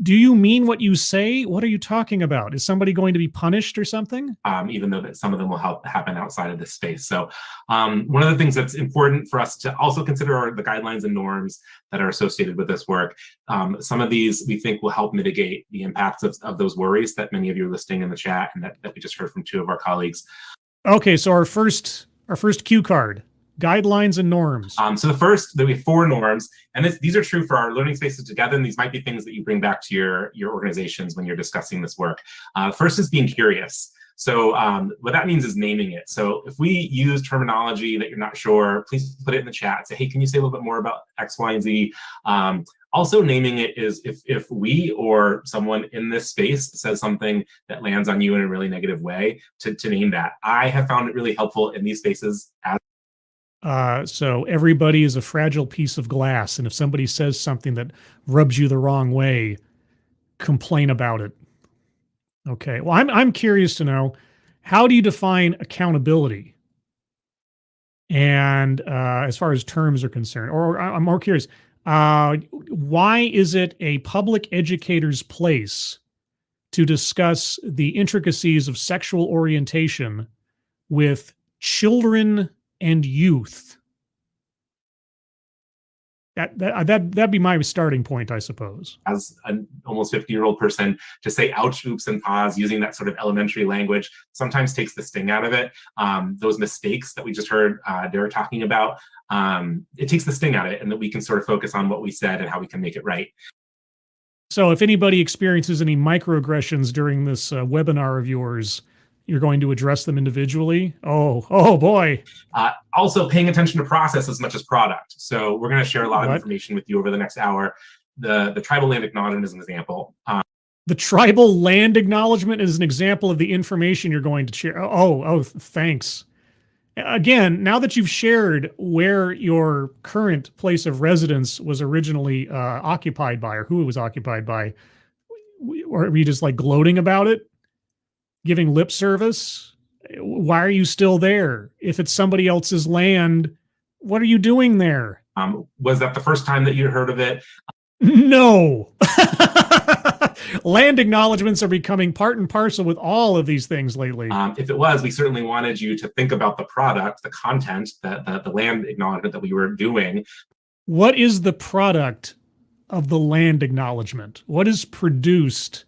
Do you mean what you say? What are you talking about? Is somebody going to be punished or something? Even though that some of them will happen outside of this space. So one of the things that's important for us to also consider are the guidelines and norms that are associated with this work. Some of these we think will help mitigate the impacts of those worries that many of you are listing in the chat and that we just heard from two of our colleagues. Okay, so our first cue card. Guidelines and norms. So the first, we have 4 norms, and these are true for our learning spaces together, and these might be things that you bring back to your organizations when you're discussing this work. First is being curious. So what that means is naming it. So if we use terminology that you're not sure, please put it in the chat. Say, hey, can you say a little bit more about X, Y, and Z? Also naming it is if we or someone in this space says something that lands on you in a really negative way, to name that. I have found it really helpful in these spaces as so everybody is a fragile piece of glass, and if somebody says something that rubs you the wrong way, complain about it. Okay. Well, I'm curious to know, how do you define accountability? And as far as terms are concerned, or I'm more curious, why is it a public educator's place to discuss the intricacies of sexual orientation with children and youth? That'd be my starting point, I suppose. As an almost 50-year-old person, to say ouch, oops, and pause using that sort of elementary language sometimes takes the sting out of it. Those mistakes that we just heard Derek talking about, it takes the sting out of it, and that we can sort of focus on what we said and how we can make it right. So if anybody experiences any microaggressions during this webinar of yours, you're going to address them individually? Oh boy. Also paying attention to process as much as product. So we're going to share a lot of information with you over the next hour. The tribal land acknowledgement is an example. The tribal land acknowledgement is an example of the information you're going to share. Oh, thanks. Again, now that you've shared where your current place of residence was originally occupied by, or who it was occupied by, or were you just like gloating about it? Giving lip service? Why are you still there? If it's somebody else's land, what are you doing there? Was that the first time that you heard of it? No. Land acknowledgements are becoming part and parcel with all of these things lately. If it was, we certainly wanted you to think about the product, the content, the land acknowledgement that we were doing. What is the product of the land acknowledgement? What is produced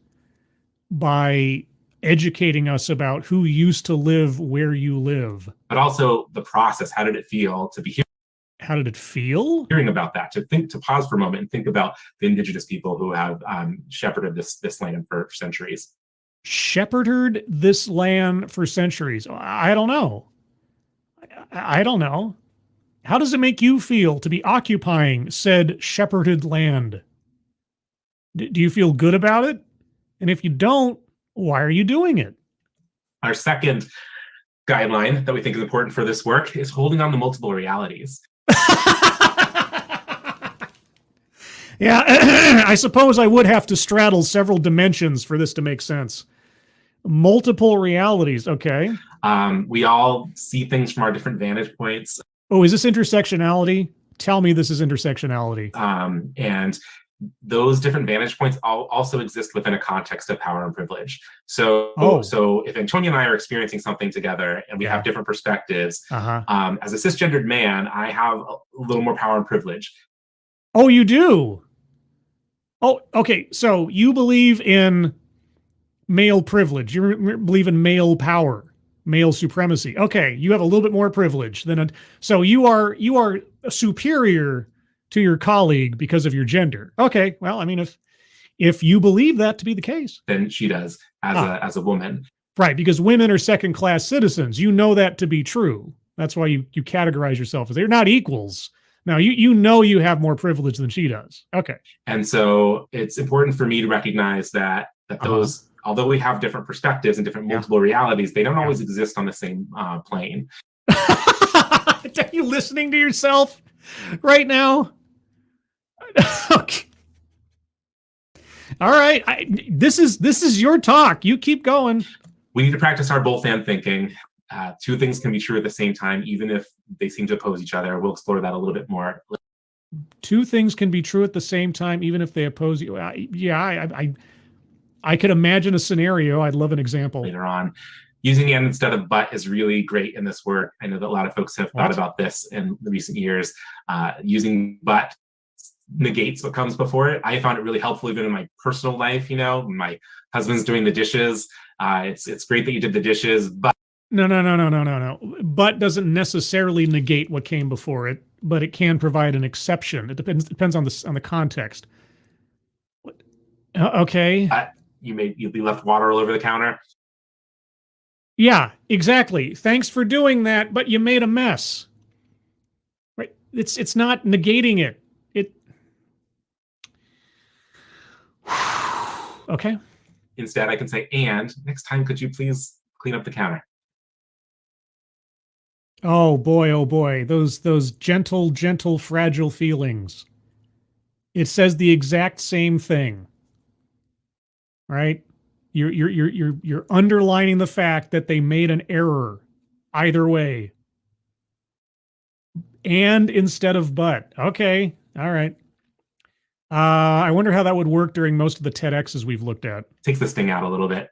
by educating us about who used to live where you live? But also the process. How did it feel to be here? How did it feel? Hearing about that, to pause for a moment and think about the indigenous people who have shepherded this land for centuries. Shepherded this land for centuries. I don't know. I don't know. How does it make you feel to be occupying said shepherded land? Do you feel good about it? And if you don't, why are you doing it? Our second guideline that we think is important for this work is holding on to multiple realities. Yeah, I suppose I would have to straddle several dimensions for this to make sense. Multiple realities, okay. We all see things from our different vantage points. Oh, is this intersectionality? Tell me this is intersectionality. And those different vantage points also exist within a context of power and privilege. So, so if Antonia and I are experiencing something together and we have different perspectives, as a cisgendered man, I have a little more power and privilege. Oh, you do? Oh, okay. So you believe in male privilege. You believe in male power, male supremacy. Okay, you have a little bit more privilege than so you are superior to your colleague because of your gender. Okay, well, I mean, if you believe that to be the case, then she does as a woman, right? Because women are second-class citizens. You know that to be true. That's why you categorize yourself as they're not equals. Now you know you have more privilege than she does. Okay, and so it's important for me to recognize that those. Although we have different perspectives and different multiple realities, they don't always exist on the same plane. Are you listening to yourself right now? Okay. All right. This is your talk. You keep going. We need to practice our both and thinking. Two things can be true at the same time, even if they seem to oppose each other. We'll explore that a little bit more. Two things can be true at the same time, even if they oppose you. I could imagine a scenario. I'd love an example. Later on, using and instead of but is really great in this work. I know that a lot of folks have thought about this in the recent years. Using but negates what comes before it. I found it really helpful even in my personal life. You know, when my husband's doing the dishes. It's great that you did the dishes, but no. But doesn't necessarily negate what came before it, but it can provide an exception. It depends on the context. Okay. You left water all over the counter. Yeah, exactly. Thanks for doing that, but you made a mess. Right? It's not negating it. Okay. Instead, I can say, and next time, could you please clean up the counter? Oh boy, those gentle, fragile feelings. It says the exact same thing. Right? You're underlining the fact that they made an error either way. And instead of but. Okay. All right. I wonder how that would work during most of the TEDx's we've looked at. Takes the sting out a little bit.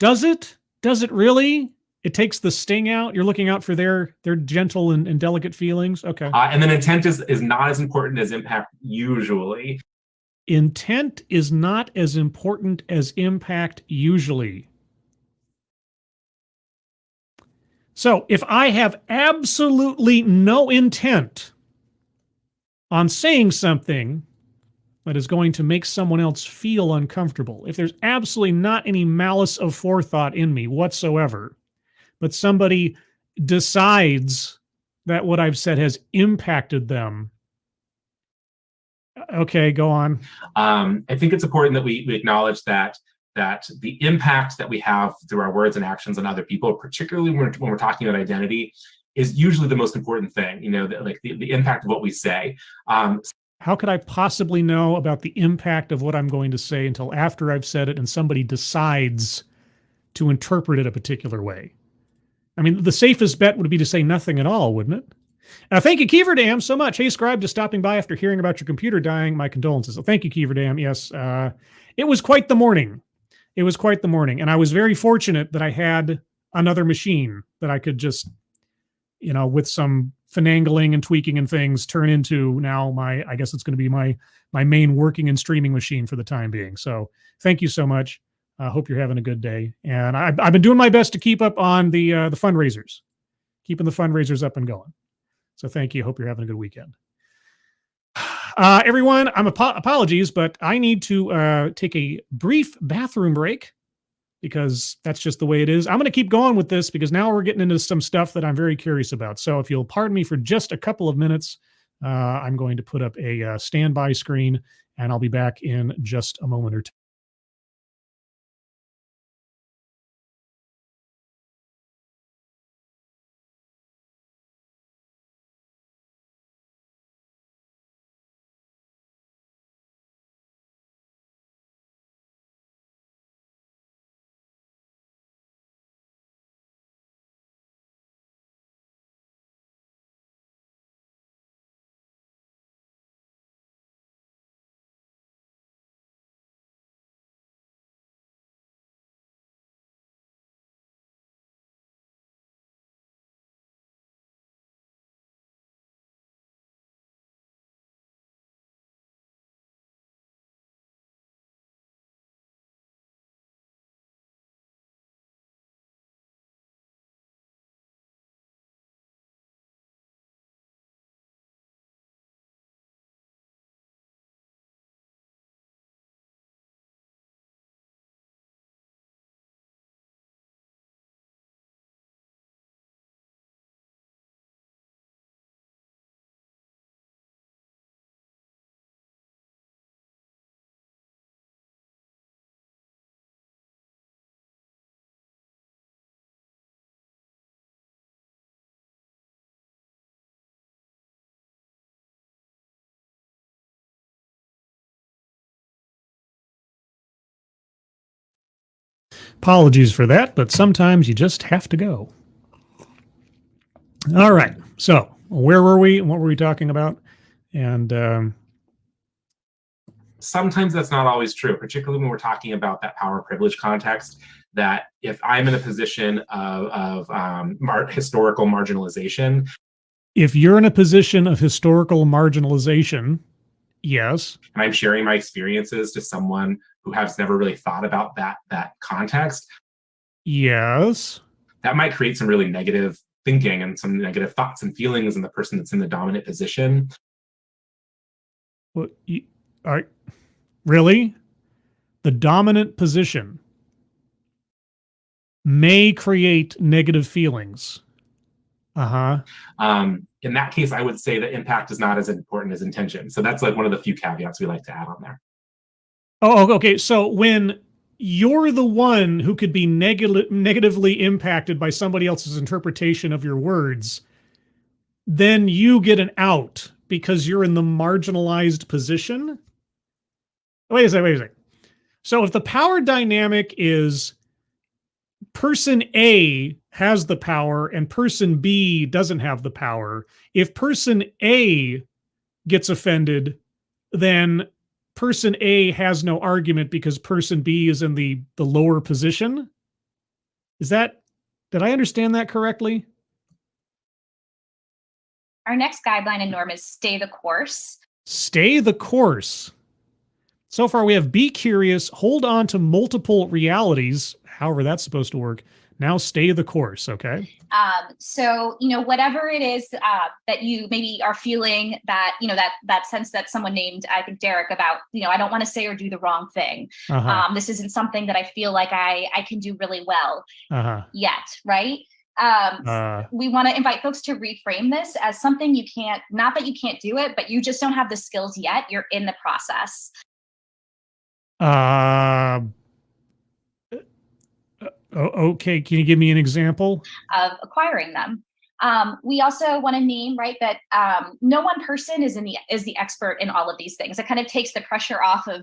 Does it? Does it really? It takes the sting out? You're looking out for their gentle and delicate feelings? Okay. And then intent is not as important as impact usually. Intent is not as important as impact usually. So if I have absolutely no intent on saying something that is going to make someone else feel uncomfortable, if there's absolutely not any malice of forethought in me whatsoever, but somebody decides that what I've said has impacted them. Okay, go on. I think it's important that we acknowledge that the impact that we have through our words and actions on other people, particularly when we're talking about identity, is usually the most important thing. You know, the impact of what we say. How could I possibly know about the impact of what I'm going to say until after I've said it and somebody decides to interpret it a particular way? I mean, the safest bet would be to say nothing at all, wouldn't it? Thank you, Keeverdam, so much. Hey, Scribe, just stopping by after hearing about your computer dying. My condolences. So thank you, Keeverdam. Yes, it was quite the morning. It was quite the morning. And I was very fortunate that I had another machine that I could just, you know, with some finagling and tweaking and things, turn into now I guess it's going to be my main working and streaming machine for the time being. So thank you so much. I hope you're having a good day. And I've been doing my best to keep up on the fundraisers, keeping the fundraisers up and going. So thank you. Hope you're having a good weekend. Everyone, apologies, but I need to take a brief bathroom break because that's just the way it is. I'm going to keep going with this because now we're getting into some stuff that I'm very curious about. So if you'll pardon me for just a couple of minutes, I'm going to put up a standby screen and I'll be back in just a moment or two. Apologies for that, but sometimes you just have to go. All right. So where were we? What were we talking about? And sometimes that's not always true, particularly when we're talking about that power privilege context, that if I'm in a position of historical marginalization. If you're in a position of historical marginalization, yes. And I'm sharing my experiences to someone who has never really thought about that context. Yes. That might create some really negative thinking and some negative thoughts and feelings in the person that's in the dominant position. Well, really? The dominant position may create negative feelings. In that case, I would say that impact is not as important as intention. So that's like one of the few caveats we like to add on there. Oh, okay. So when you're the one who could be negatively impacted by somebody else's interpretation of your words, then you get an out because you're in the marginalized position? Wait a second. So if the power dynamic is person A has the power and person B doesn't have the power, if person A gets offended, then person A has no argument because person B is in the lower position? Did I understand that correctly? Our next guideline and norm is stay the course. Stay the course. So far we have be curious, hold on to multiple realities, however that's supposed to work. Now stay the course, okay? So, whatever it is that you maybe are feeling that, that sense that someone named, I think, Derek, about, I don't want to say or do the wrong thing. This isn't something that I feel like I can do really well yet, right? We want to invite folks to reframe this as something you can't, not that you can't do it, but you just don't have the skills yet. You're in the process. Okay, can you give me an example? Of acquiring them. We also want to name, right, that no one person is the expert in all of these things. It kind of takes the pressure off of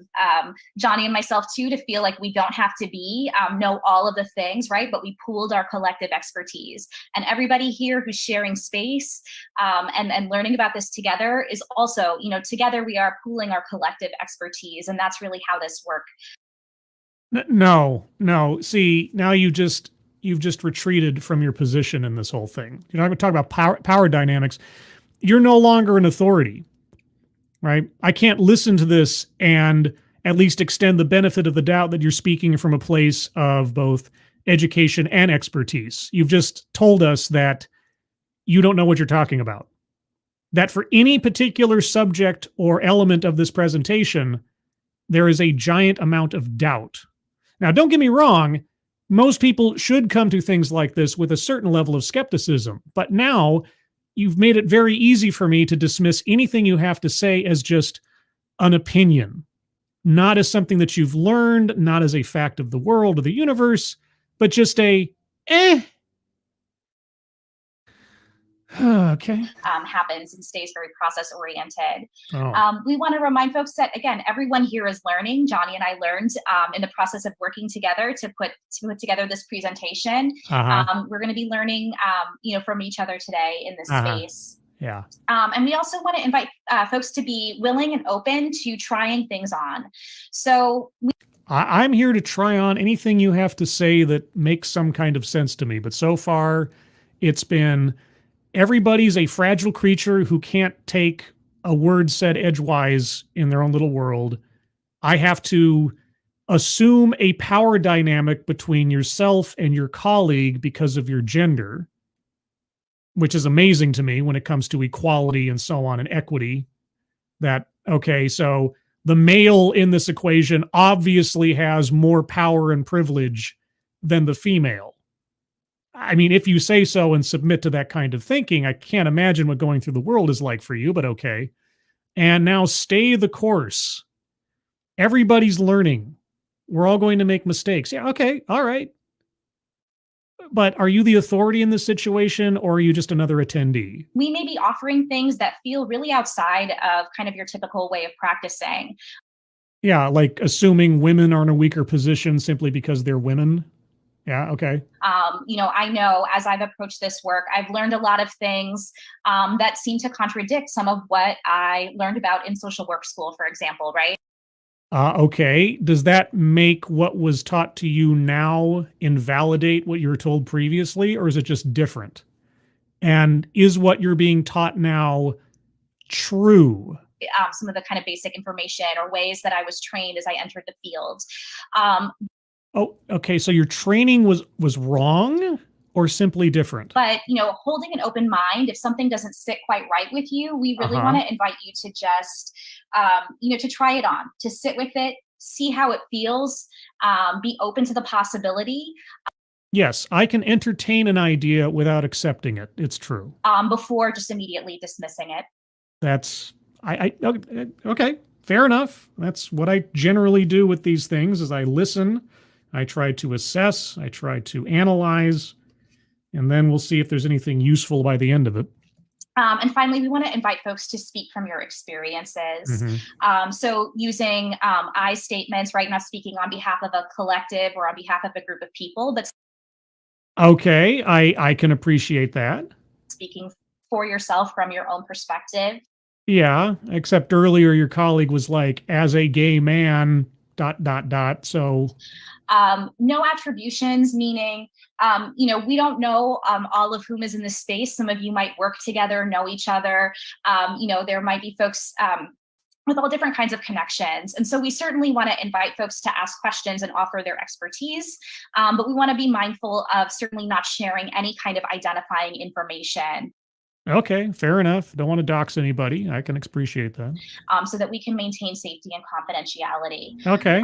Johnny and myself too, to feel like we don't have to know all of the things, right? But we pooled our collective expertise, and everybody here who's sharing space and learning about this together is also, together we are pooling our collective expertise, and that's really how this works. No. See, now you've just retreated from your position in this whole thing. You're not going to talk about power dynamics. You're no longer an authority, right? I can't listen to this and at least extend the benefit of the doubt that you're speaking from a place of both education and expertise. You've just told us that you don't know what you're talking about. That for any particular subject or element of this presentation, there is a giant amount of doubt. Now, don't get me wrong, most people should come to things like this with a certain level of skepticism, but now you've made it very easy for me to dismiss anything you have to say as just an opinion, not as something that you've learned, not as a fact of the world or the universe, but just a okay. Happens and stays very process oriented. We want to remind folks that, again, everyone here is learning. Johnny and I learned in the process of working together to put together this presentation. We're going to be learning, from each other today in this space. Yeah. And we also want to invite folks to be willing and open to trying things on. So I'm here to try on anything you have to say that makes some kind of sense to me. But so far, it's been everybody's a fragile creature who can't take a word said edgewise in their own little world. I have to assume a power dynamic between yourself and your colleague because of your gender, which is amazing to me when it comes to equality and so on and equity. That, okay, so the male in this equation obviously has more power and privilege than the female. I mean, if you say so and submit to that kind of thinking, I can't imagine what going through the world is like for you, but okay. And now stay the course. Everybody's learning. We're all going to make mistakes. Yeah, okay, all right. But are you the authority in this situation, or are you just another attendee? We may be offering things that feel really outside of kind of your typical way of practicing. Yeah, like assuming women are in a weaker position simply because they're women. Yeah. Okay. I know as I've approached this work, I've learned a lot of things that seem to contradict some of what I learned about in social work school, for example, right? Okay. Does that make what was taught to you now invalidate what you were told previously, or is it just different? And is what you're being taught now true? Some of the kind of basic information or ways that I was trained as I entered the field. Oh, okay. So your training was wrong or simply different? But, holding an open mind, if something doesn't sit quite right with you, we really want to invite you to just, to try it on, to sit with it, see how it feels, be open to the possibility. Yes, I can entertain an idea without accepting it. It's true. Before just immediately dismissing it. That's, okay, fair enough. That's what I generally do with these things is I listen, I try to assess, I try to analyze, and then we'll see if there's anything useful by the end of it. And finally, we want to invite folks to speak from your experiences. So using I statements, right? Not speaking on behalf of a collective or on behalf of a group of people, but okay, I can appreciate that. Speaking for yourself from your own perspective. Yeah, except earlier your colleague was like, as a gay man, ... So no attributions, meaning, we don't know all of whom is in this space. Some of you might work together, know each other. There might be folks with all different kinds of connections. And so we certainly want to invite folks to ask questions and offer their expertise. But we want to be mindful of certainly not sharing any kind of identifying information. Okay, fair enough. Don't want to dox anybody. I can appreciate that. So that we can maintain safety and confidentiality. Okay.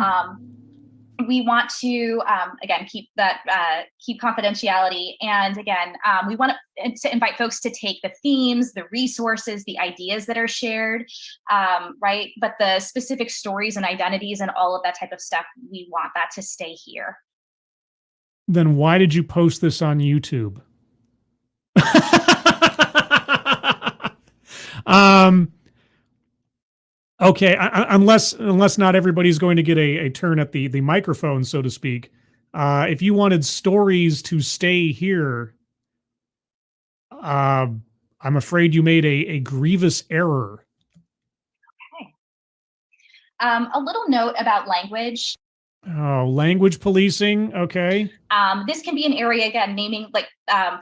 We want to, again, keep confidentiality. And again, we want to invite folks to take the themes, the resources, the ideas that are shared, right? But the specific stories and identities and all of that type of stuff, we want that to stay here. Then why did you post this on YouTube? Okay, unless not everybody's going to get a turn at the microphone, so to speak. If you wanted stories to stay here, I'm afraid you made a grievous error. Okay. A little note about language. Oh, language policing. Okay. This can be an area, again, naming, like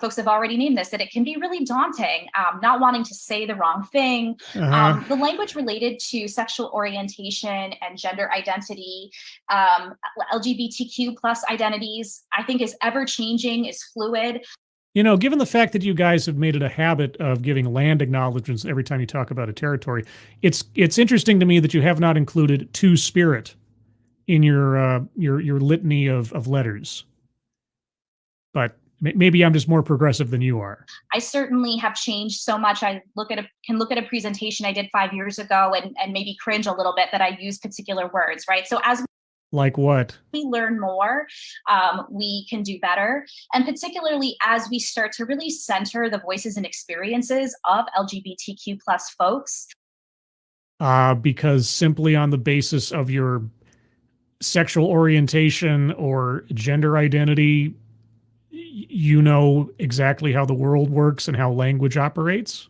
folks have already named this, that it can be really daunting, not wanting to say the wrong thing. The language related to sexual orientation and gender identity, LGBTQ plus identities, I think is ever changing, is fluid. Given the fact that you guys have made it a habit of giving land acknowledgements every time you talk about a territory, it's interesting to me that you have not included Two-Spirit in your litany of letters. But maybe I'm just more progressive than you are. I certainly have changed so much. I can look at a presentation I did 5 years ago and maybe cringe a little bit that I use particular words, right? So as like what? We learn more, we can do better. And particularly as we start to really center the voices and experiences of LGBTQ plus folks. Because simply on the basis of your sexual orientation or gender identity, you know exactly how the world works and how language operates?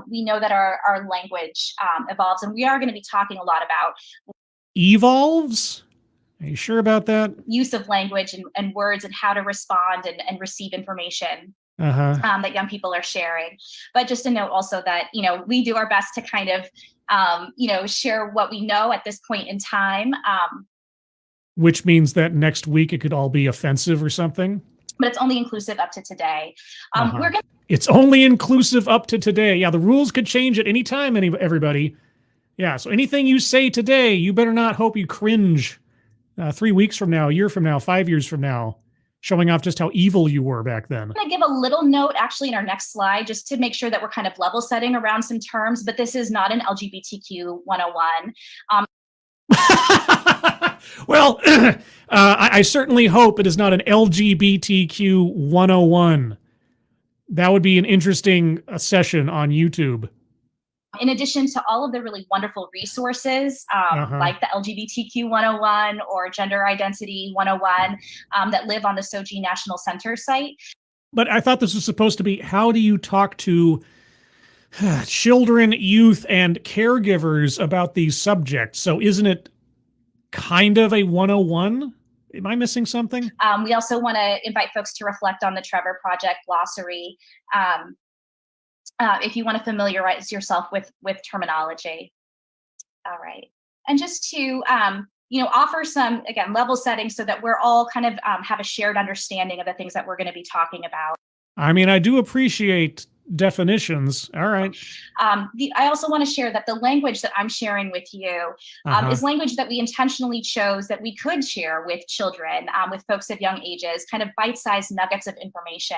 We know that our language evolves, and we are going to be talking a lot about evolves. Are you sure about that? Use of language and words and how to respond and receive information that young people are sharing. But just to note also that, we do our best to kind of, share what we know at this point in time. Which means that next week it could all be offensive or something? But it's only inclusive up to today. It's only inclusive up to today. Yeah, the rules could change at any time, everybody. Yeah, so anything you say today, you better not hope you cringe 3 weeks from now, a year from now, 5 years from now, showing off just how evil you were back then. I'm going to give a little note actually in our next slide, just to make sure that we're kind of level setting around some terms, but this is not an LGBTQ 101. Well, I certainly hope it is not an LGBTQ 101. That would be an interesting session on YouTube. In addition to all of the really wonderful resources like the LGBTQ 101 or Gender Identity 101 that live on the SOGI National Center site. But I thought this was supposed to be, how do you talk to children, youth, and caregivers about these subjects? So isn't it kind of a 101? Am I missing something? We also want to invite folks to reflect on the Trevor Project glossary if you want to familiarize yourself with terminology. All right. And just to offer some, again, level setting so that we're all kind of have a shared understanding of the things that we're going to be talking about. I mean, I do appreciate definitions. All right. I also want to share that the language that I'm sharing with you is language that we intentionally chose that we could share with children, with folks of young ages, kind of bite-sized nuggets of information.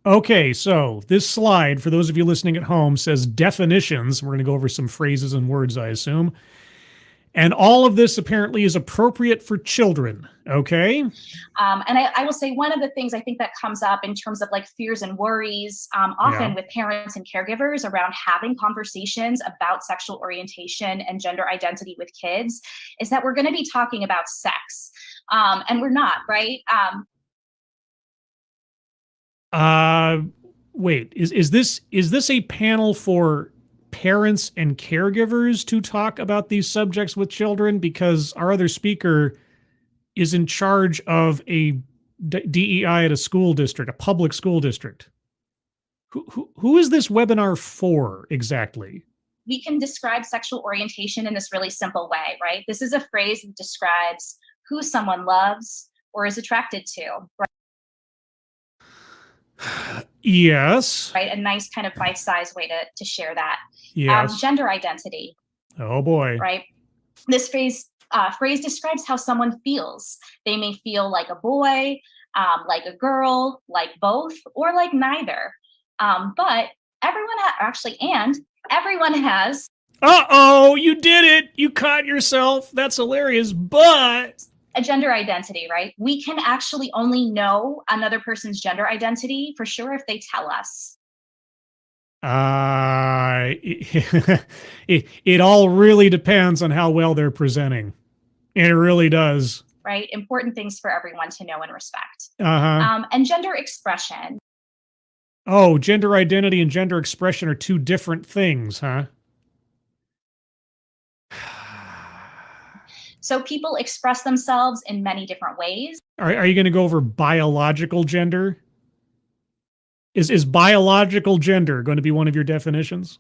Okay, so this slide, for those of you listening at home, says definitions. We're going to go over some phrases and words, I assume. And all of this apparently is appropriate for children, okay? And I will say one of the things I think that comes up in terms of like fears and worries, often with parents and caregivers around having conversations about sexual orientation and gender identity with kids, is that we're going to be talking about sex. And we're not, right? Wait, is this a panel for parents and caregivers to talk about these subjects with children? Because our other speaker is in charge of a DEI at a school district, a public school district. Who is this webinar for exactly? We can describe sexual orientation in this really simple way, right? This is a phrase that describes who someone loves or is attracted to, right? Yes. Right, a nice kind of bite-sized way to share that. Yes. Gender identity. Oh boy. Right. This phrase describes how someone feels. They may feel like a boy, like a girl, like both, or like neither. But everyone has. Uh-oh, you did it. You caught yourself. That's hilarious. But a gender identity, right? We can actually only know another person's gender identity for sure if they tell us. It all really depends on how well they're presenting. It really does. Right? Important things for everyone to know and respect. And gender expression. Oh, gender identity and gender expression are two different things, huh? So people express themselves in many different ways. Are you going to go over biological gender? Is biological gender going to be one of your definitions?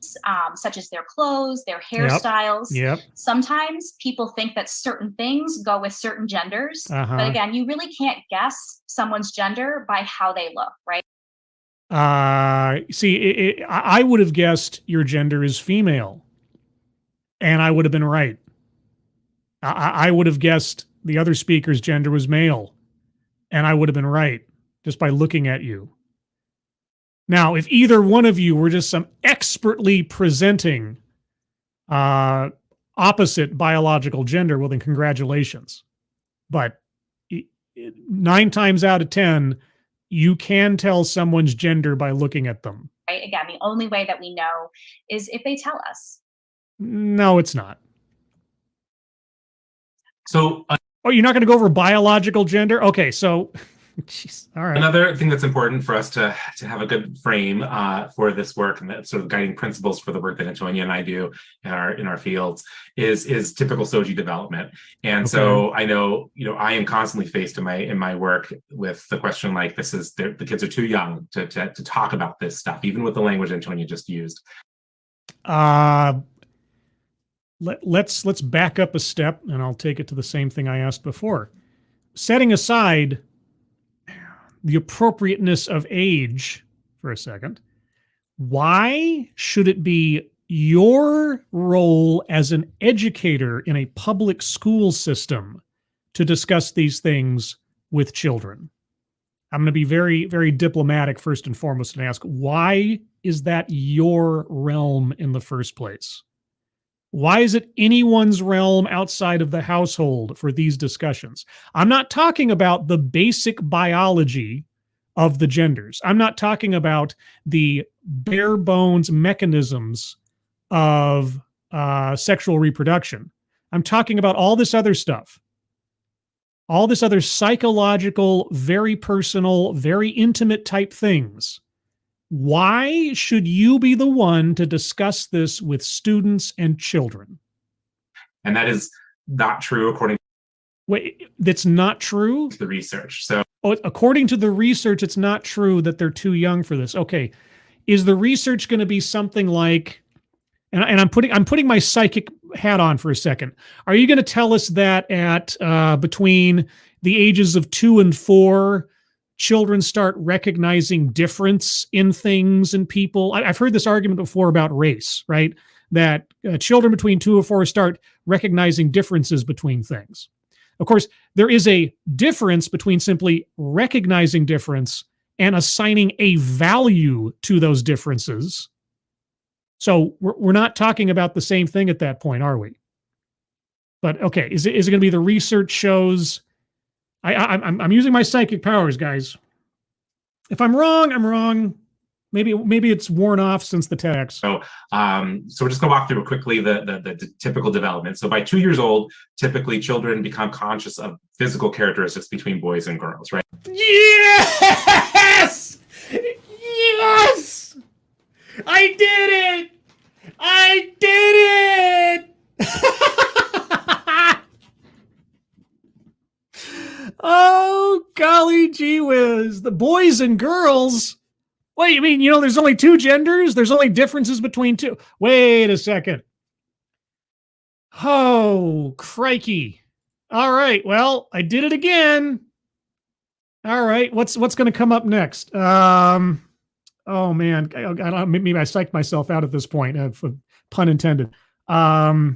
Such as their clothes, their hairstyles. Yep. Sometimes people think that certain things go with certain genders. But again, you really can't guess someone's gender by how they look, right? See, I would have guessed your gender is female. And I would have been right. I would have guessed the other speaker's gender was male. And I would have been right just by looking at you. Now, if either one of you were just some expertly presenting opposite biological gender, well, then congratulations. But 9 times out of 10, you can tell someone's gender by looking at them. Right? Again, the only way that we know is if they tell us. No, it's not. So, oh, you're not going to go over biological gender? Okay, so, jeez, all right. Another thing that's important for us to have a good frame for this work and that sort of guiding principles for the work that Antonia and I do in our fields is typical SOGI development. And so I know, I am constantly faced in my work with the question like, the kids are too young to talk about this stuff, even with the language Antonia just used. Let's back up a step, and I'll take it to the same thing I asked before. Setting aside the appropriateness of age for a second, why should it be your role as an educator in a public school system to discuss these things with children? I'm going to be very, very diplomatic first and foremost and ask, why is that your realm in the first place? Why is it anyone's realm outside of the household for these discussions? I'm not talking about the basic biology of the genders. I'm not talking about the bare bones mechanisms of sexual reproduction. I'm talking about all this other stuff. All this other psychological, very personal, very intimate type things. Why should you be the one to discuss this with students and children? And that is not true according Wait, that's not true? to the research. So according to the research, it's not true that they're too young for this. Okay. Is the research going to be something like, and I'm putting my psychic hat on for a second. Are you going to tell us that at between the ages of 2 and 4, children start recognizing difference in things and people? I've heard this argument before about race, right? That children between 2 or 4 start recognizing differences between things. Of course, there is a difference between simply recognizing difference and assigning a value to those differences. So we're not talking about the same thing at that point, are we? But okay, is it going to be the research shows? I'm using my psychic powers, guys. If I'm wrong, I'm wrong. Maybe it's worn off since the text. So we're just gonna walk through quickly the typical development. So by 2 years old, typically children become conscious of physical characteristics between boys and girls, right? Yes! Yes! I did it! I did it! Oh, golly gee whiz. The boys and girls. Wait, you mean, there's only 2 genders? There's only differences between 2. Wait a second. Oh, crikey. All right. Well, I did it again. All right. What's going to come up next? Oh man, maybe I psyched myself out at this point. Pun intended. All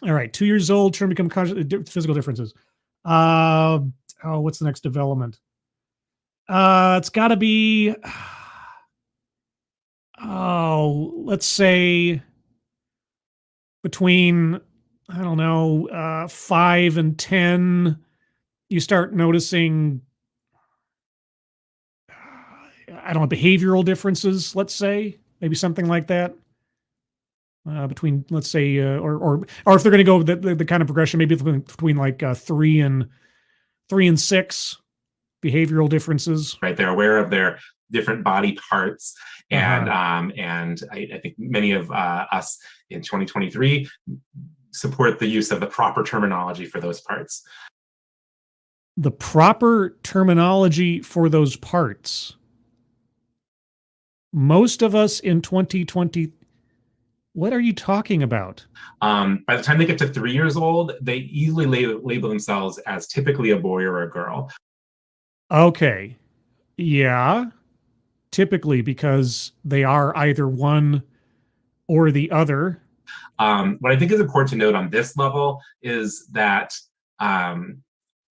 right. 2 years old, children become conscious of physical differences. What's the next development? It's got to be, let's say between, 5 and 10, you start noticing, behavioral differences, let's say, maybe something like that. Between, let's say, or if they're going to go the kind of progression, maybe between like 3 and 6. Behavioral differences, right? They're aware of their different body parts, and I think many of us in 2023 support the use of the proper terminology for those parts. The proper terminology for those parts. Most of us in 2020. What are you talking about? By the time they get to 3 years old, they easily label themselves as typically a boy or a girl. Okay. Yeah. Typically, because they are either one or the other. What I think is important to note on this level is that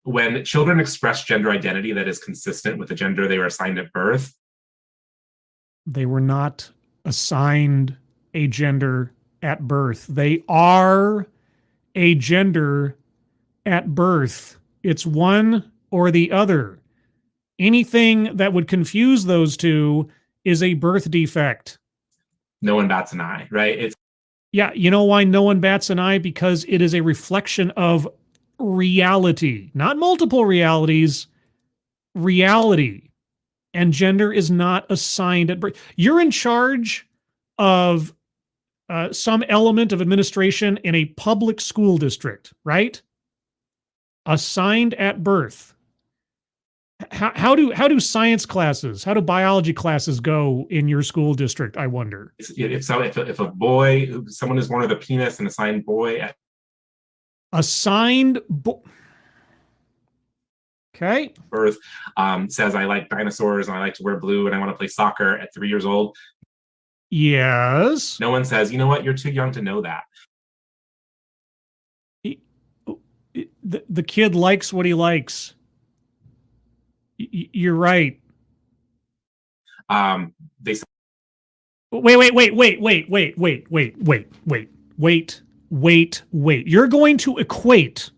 when children express gender identity that is consistent with the gender they were assigned at birth, they were not assigned a gender at birth. They are a gender at birth. It's one or the other. Anything that would confuse those two is a birth defect. No one bats an eye, right? Yeah, you know why no one bats an eye? Because it is a reflection of reality, not multiple realities, reality. And gender is not assigned at birth. You're in charge of some element of administration in a public school district, right? Assigned at birth. How do science classes, how do biology classes go in your school district, I wonder? If a boy, someone is born with a penis and assigned boy at okay. birth, says I like dinosaurs and I like to wear blue and I want to play soccer at 3 years old. Yes. No one says, you know what, you're too young to know that. The kid likes what he likes. You're right. They wait. You're going to equate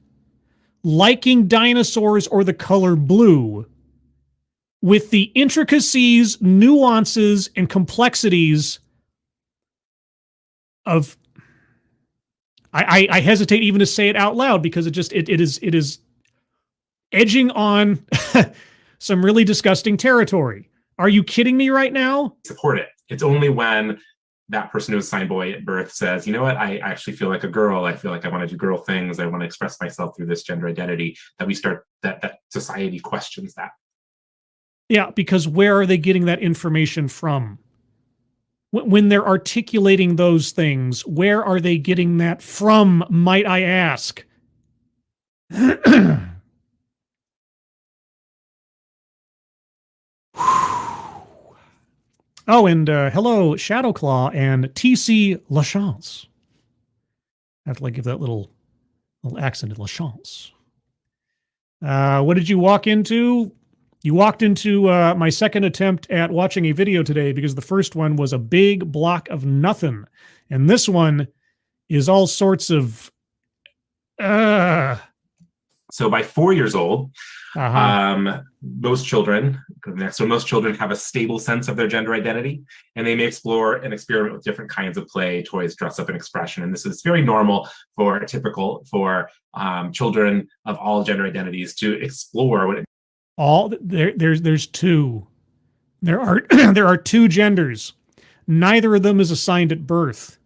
liking dinosaurs or the color blue with the intricacies, nuances, and complexities of I hesitate even to say it out loud because it is edging on some really disgusting territory. Are you kidding me right now? Support it. It's only when that person who was assigned boy at birth says, you know what, I actually feel like a girl. I feel like I want to do girl things. I want to express myself through this gender identity, that we start that society questions that. Yeah, because where are they getting that information from? When they're articulating those things, where are they getting that from, might I ask? Oh, and hello, Shadowclaw and TC LaChance. I have to like give that little accented LaChance. What did you walk into? You walked into my second attempt at watching a video today because the first one was a big block of nothing. And this one is all sorts of... So by 4 years old, most children have a stable sense of their gender identity, and they may explore and experiment with different kinds of play, toys, dress up, and expression. And this is very normal for children of all gender identities to explore what it there's two. There are two genders. Neither of them is assigned at birth.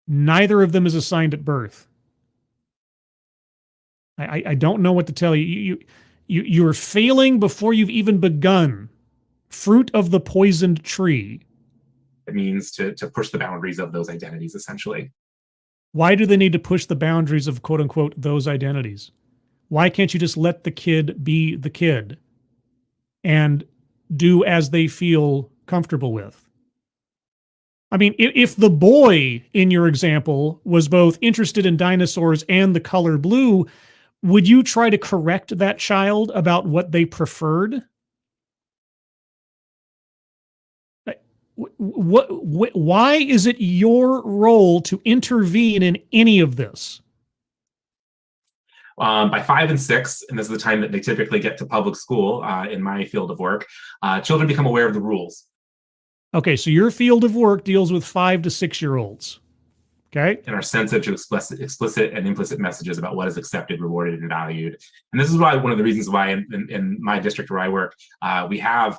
Neither of them is assigned at birth. I don't know what to tell you. You're failing before you've even begun. Fruit of the poisoned tree. It means to push the boundaries of those identities, essentially. Why do they need to push the boundaries of quote unquote those identities? Why can't you just let the kid be the kid and do as they feel comfortable with? I mean, if the boy in your example was both interested in dinosaurs and the color blue, would you try to correct that child about what they preferred? Why is it your role to intervene in any of this? By 5 and 6, and this is the time that they typically get to public school in my field of work, children become aware of the rules. Okay, so your field of work deals with 5 to 6 year olds. Okay. And are sensitive to explicit and implicit messages about what is accepted, rewarded, and valued. And this is why one of the reasons why in my district where I work, we have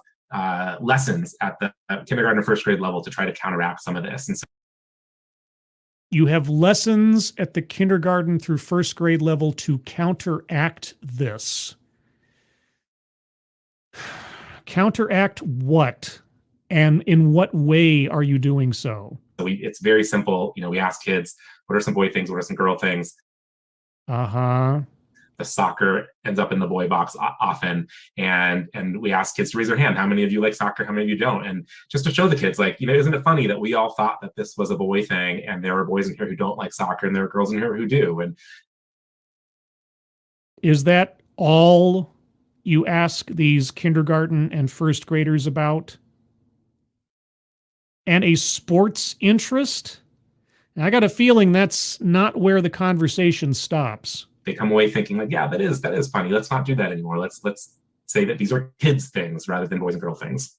lessons at the kindergarten and first grade level to try to counteract some of this. And so you have lessons at the kindergarten through first grade level to counteract this. Counteract what? And in what way are you doing so? It's very simple. You know, we ask kids, what are some boy things? What are some girl things? The soccer ends up in the boy box often. And we ask kids to raise their hand. How many of you like soccer? How many of you don't? And just to show the kids, like, you know, isn't it funny that we all thought that this was a boy thing and there are boys in here who don't like soccer and there are girls in here who do. And is that all you ask these kindergarten and first graders about? And a sports interest? And I got a feeling that's not where the conversation stops. They come away thinking like, yeah, that is funny. Let's not do that anymore. Let's say that these are kids things rather than boys and girl things.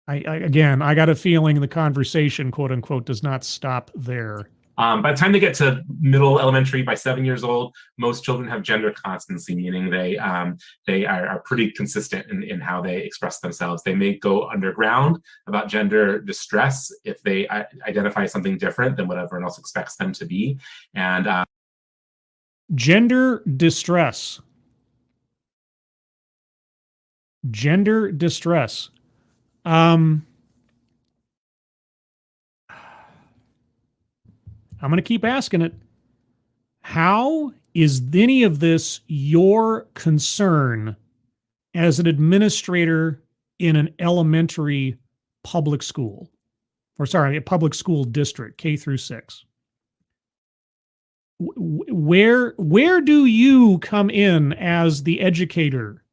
I got a feeling the conversation, quote unquote, does not stop there. By the time they get to middle elementary, by 7 years old, most children have gender constancy, meaning they are pretty consistent in how they express themselves. They may go underground about gender distress if they identify something different than what everyone else expects them to be. And gender distress. Gender distress. I'm going to keep asking it. How is any of this your concern as an administrator in an elementary public school? Or sorry, a public school district, K through 6? Where do you come in as the educator,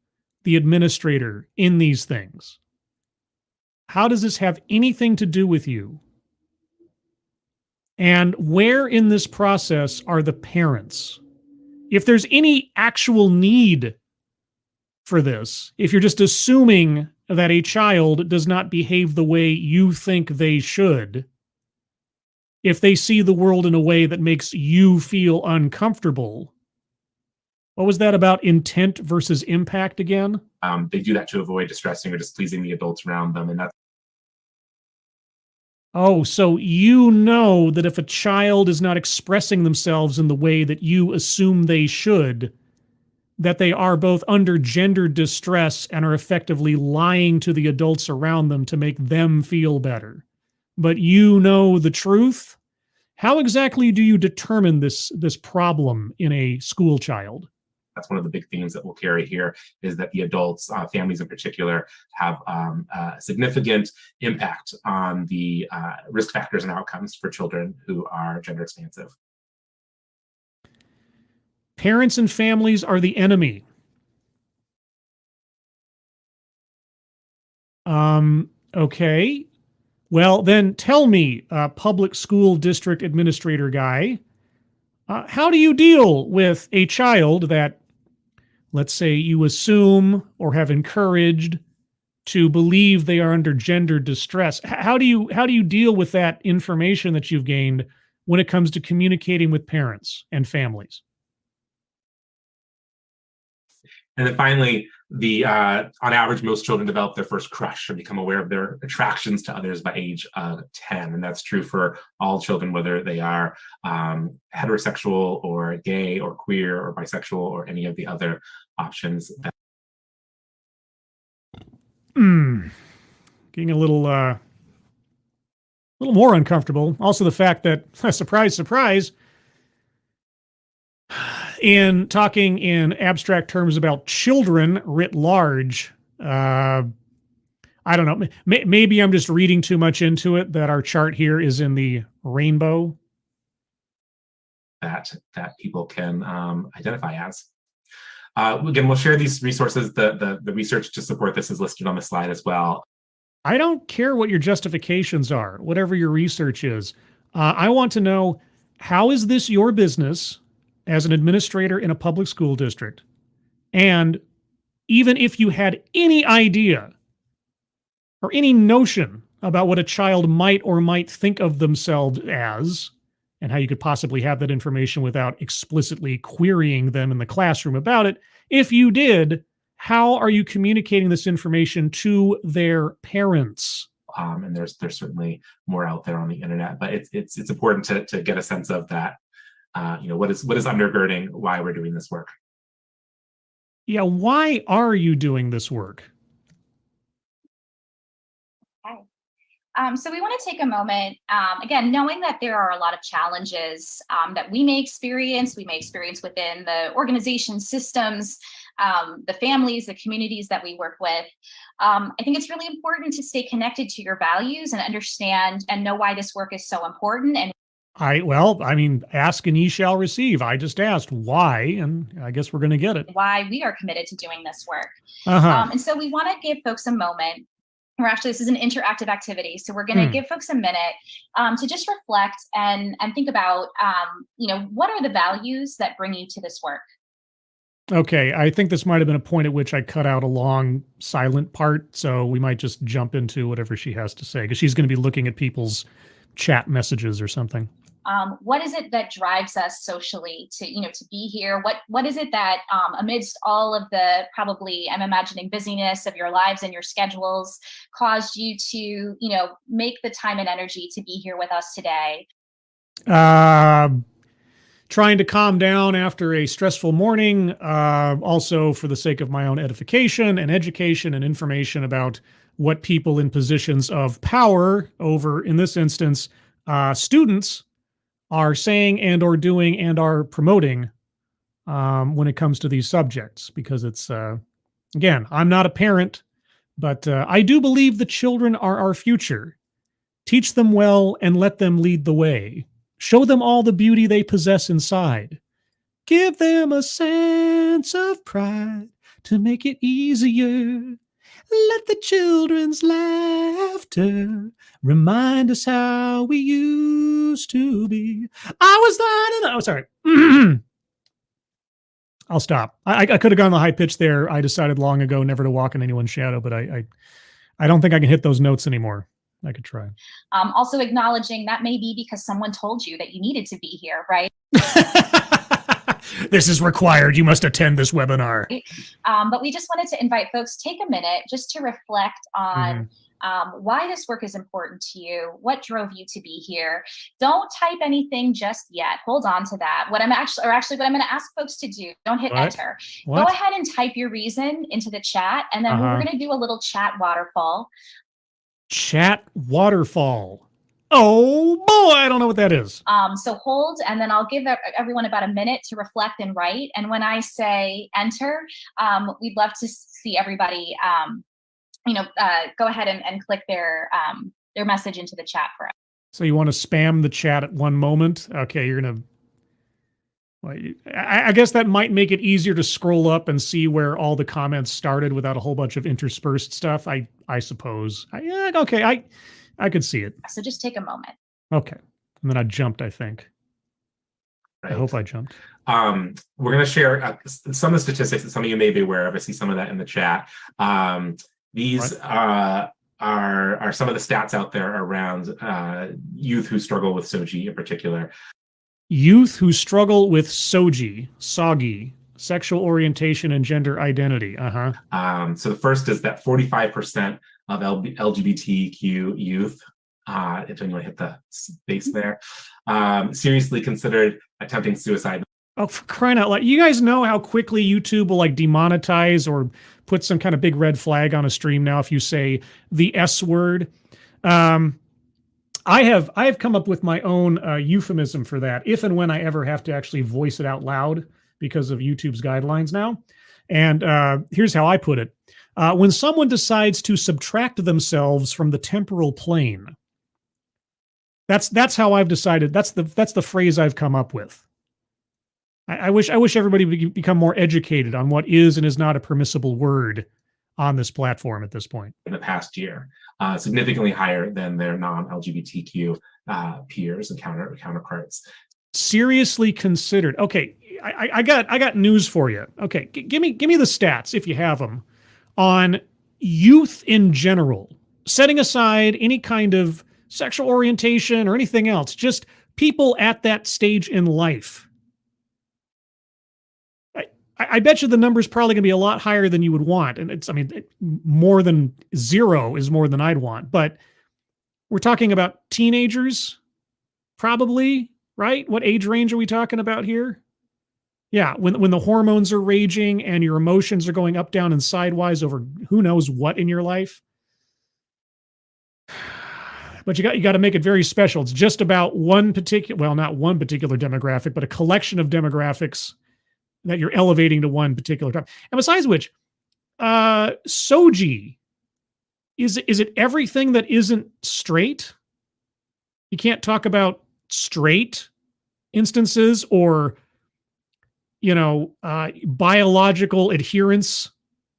the administrator in these things? How does this have anything to do with you? And where in this process are the parents? If there's any actual need for this if you're just assuming that a child does not behave the way you think they should, if they see the world in a way that makes you feel uncomfortable. What was that about intent versus impact again? They do that to avoid distressing or displeasing the adults around them. And that's Oh, so you know that if a child is not expressing themselves in the way that you assume they should, that they are both under gender distress and are effectively lying to the adults around them to make them feel better. But you know the truth? How exactly do you determine this problem in a school child? That's one of the big themes that we'll carry here, is that the adults, families in particular, have a significant impact on the risk factors and outcomes for children who are gender expansive. Parents and families are the enemy. Okay. Well, then tell me, public school district administrator guy, how do you deal with a child that, let's say, you assume or have encouraged to believe they are under gender distress? How do you deal with that information that you've gained when it comes to communicating with parents and families? And then finally, on average, most children develop their first crush or become aware of their attractions to others by age 10. And that's true for all children, whether they are heterosexual or gay or queer or bisexual or any of the other options. Getting a little more uncomfortable. Also the fact that, surprise, surprise, in talking in abstract terms about children writ large, I don't know, maybe I'm just reading too much into it that our chart here is in the rainbow. That people can identify as. Again, we'll share these resources. The research to support this is listed on the slide as well. I don't care what your justifications are, whatever your research is. I want to know, how is this your business as an administrator in a public school district? And even if you had any idea or any notion about what a child might or might think of themselves as, and how you could possibly have that information without explicitly querying them in the classroom about it, if you did, how are you communicating this information to their parents? And there's certainly more out there on the internet, but it's important to get a sense of that. What is undergirding why we're doing this work? Yeah, why are you doing this work? So we want to take a moment, again, knowing that there are a lot of challenges that we may experience within the organization systems, the families, the communities that we work with. I think it's really important to stay connected to your values and understand and know why this work is so important. And ask and ye shall receive. I just asked why, and I guess we're going to get it. Why we are committed to doing this work. And so we want to give folks a moment. This is an interactive activity, so we're going to give folks a minute to just reflect and think about, what are the values that bring you to this work? Okay, I think this might have been a point at which I cut out a long silent part, so we might just jump into whatever she has to say, because she's going to be looking at people's chat messages or something. What is it that drives us socially to be here? What is it that amidst all of the, probably, I'm imagining, busyness of your lives and your schedules caused you to, make the time and energy to be here with us today? Trying to calm down after a stressful morning, also for the sake of my own edification and education and information about what people in positions of power over, in this instance, students, are saying and or doing and are promoting when it comes to these subjects. Because it's, again, I'm not a parent, but I do believe the children are our future. Teach them well and let them lead the way. Show them all the beauty they possess inside. Give them a sense of pride to make it easier. Let the children's laughter remind us how we used to be. I was lying. Oh, sorry. I'll stop. I could have gone the high pitch there. I decided long ago never to walk in anyone's shadow, but I don't think I can hit those notes anymore. I could try. Also acknowledging that may be because someone told you that you needed to be here, right? This is required. You must attend this webinar. But we just wanted to invite folks, take a minute just to reflect on why this work is important to you, what drove you to be here. Don't type anything just yet. Hold on to that. What I'm going to ask folks to do, don't hit enter. Go ahead and type your reason into the chat, and then we're going to do a little chat waterfall. Chat waterfall. Oh boy, I don't know what that is. So hold, and then I'll give everyone about a minute to reflect and write. And when I say enter, we'd love to see everybody, go ahead and click their message into the chat for us. So you want to spam the chat at one moment? Okay, you're gonna. Well, I guess that might make it easier to scroll up and see where all the comments started without a whole bunch of interspersed stuff. I suppose. Okay, I could see it. So just take a moment. Okay. And then I jumped, I think. Right. I hope I jumped. We're going to share some of the statistics that some of you may be aware of. I see some of that in the chat. These are some of the stats out there around youth who struggle with SOGI in particular. Youth who struggle with SOGI, sexual orientation and gender identity. So the first is that 45% of LGBTQ youth, if anyone hit the space there, seriously considered attempting suicide. Oh, for crying out loud. You guys know how quickly YouTube will like demonetize or put some kind of big red flag on a stream now if you say the S word. I have come up with my own euphemism for that if and when I ever have to actually voice it out loud because of YouTube's guidelines now. And here's how I put it. When someone decides to subtract themselves from the temporal plane, that's how I've decided. That's the phrase I've come up with. I wish everybody would become more educated on what is and is not a permissible word on this platform at this point. In the past year, significantly higher than their non-LGBTQ peers and counterparts. Seriously considered. Okay, I got news for you. Okay, give me the stats if you have them on youth in general, setting aside any kind of sexual orientation or anything else, just people at that stage in life. I bet you the number's probably going to be a lot higher than you would want. And more than 0 is more than I'd want. But we're talking about teenagers, probably, right? What age range are we talking about here? Yeah, when the hormones are raging and your emotions are going up, down, and sidewise over who knows what in your life. But you got to make it very special. It's just about one particular, well, not one particular demographic, but a collection of demographics that you're elevating to one particular time. And besides which, SOGI, is it everything that isn't straight? You can't talk about straight instances or, biological adherence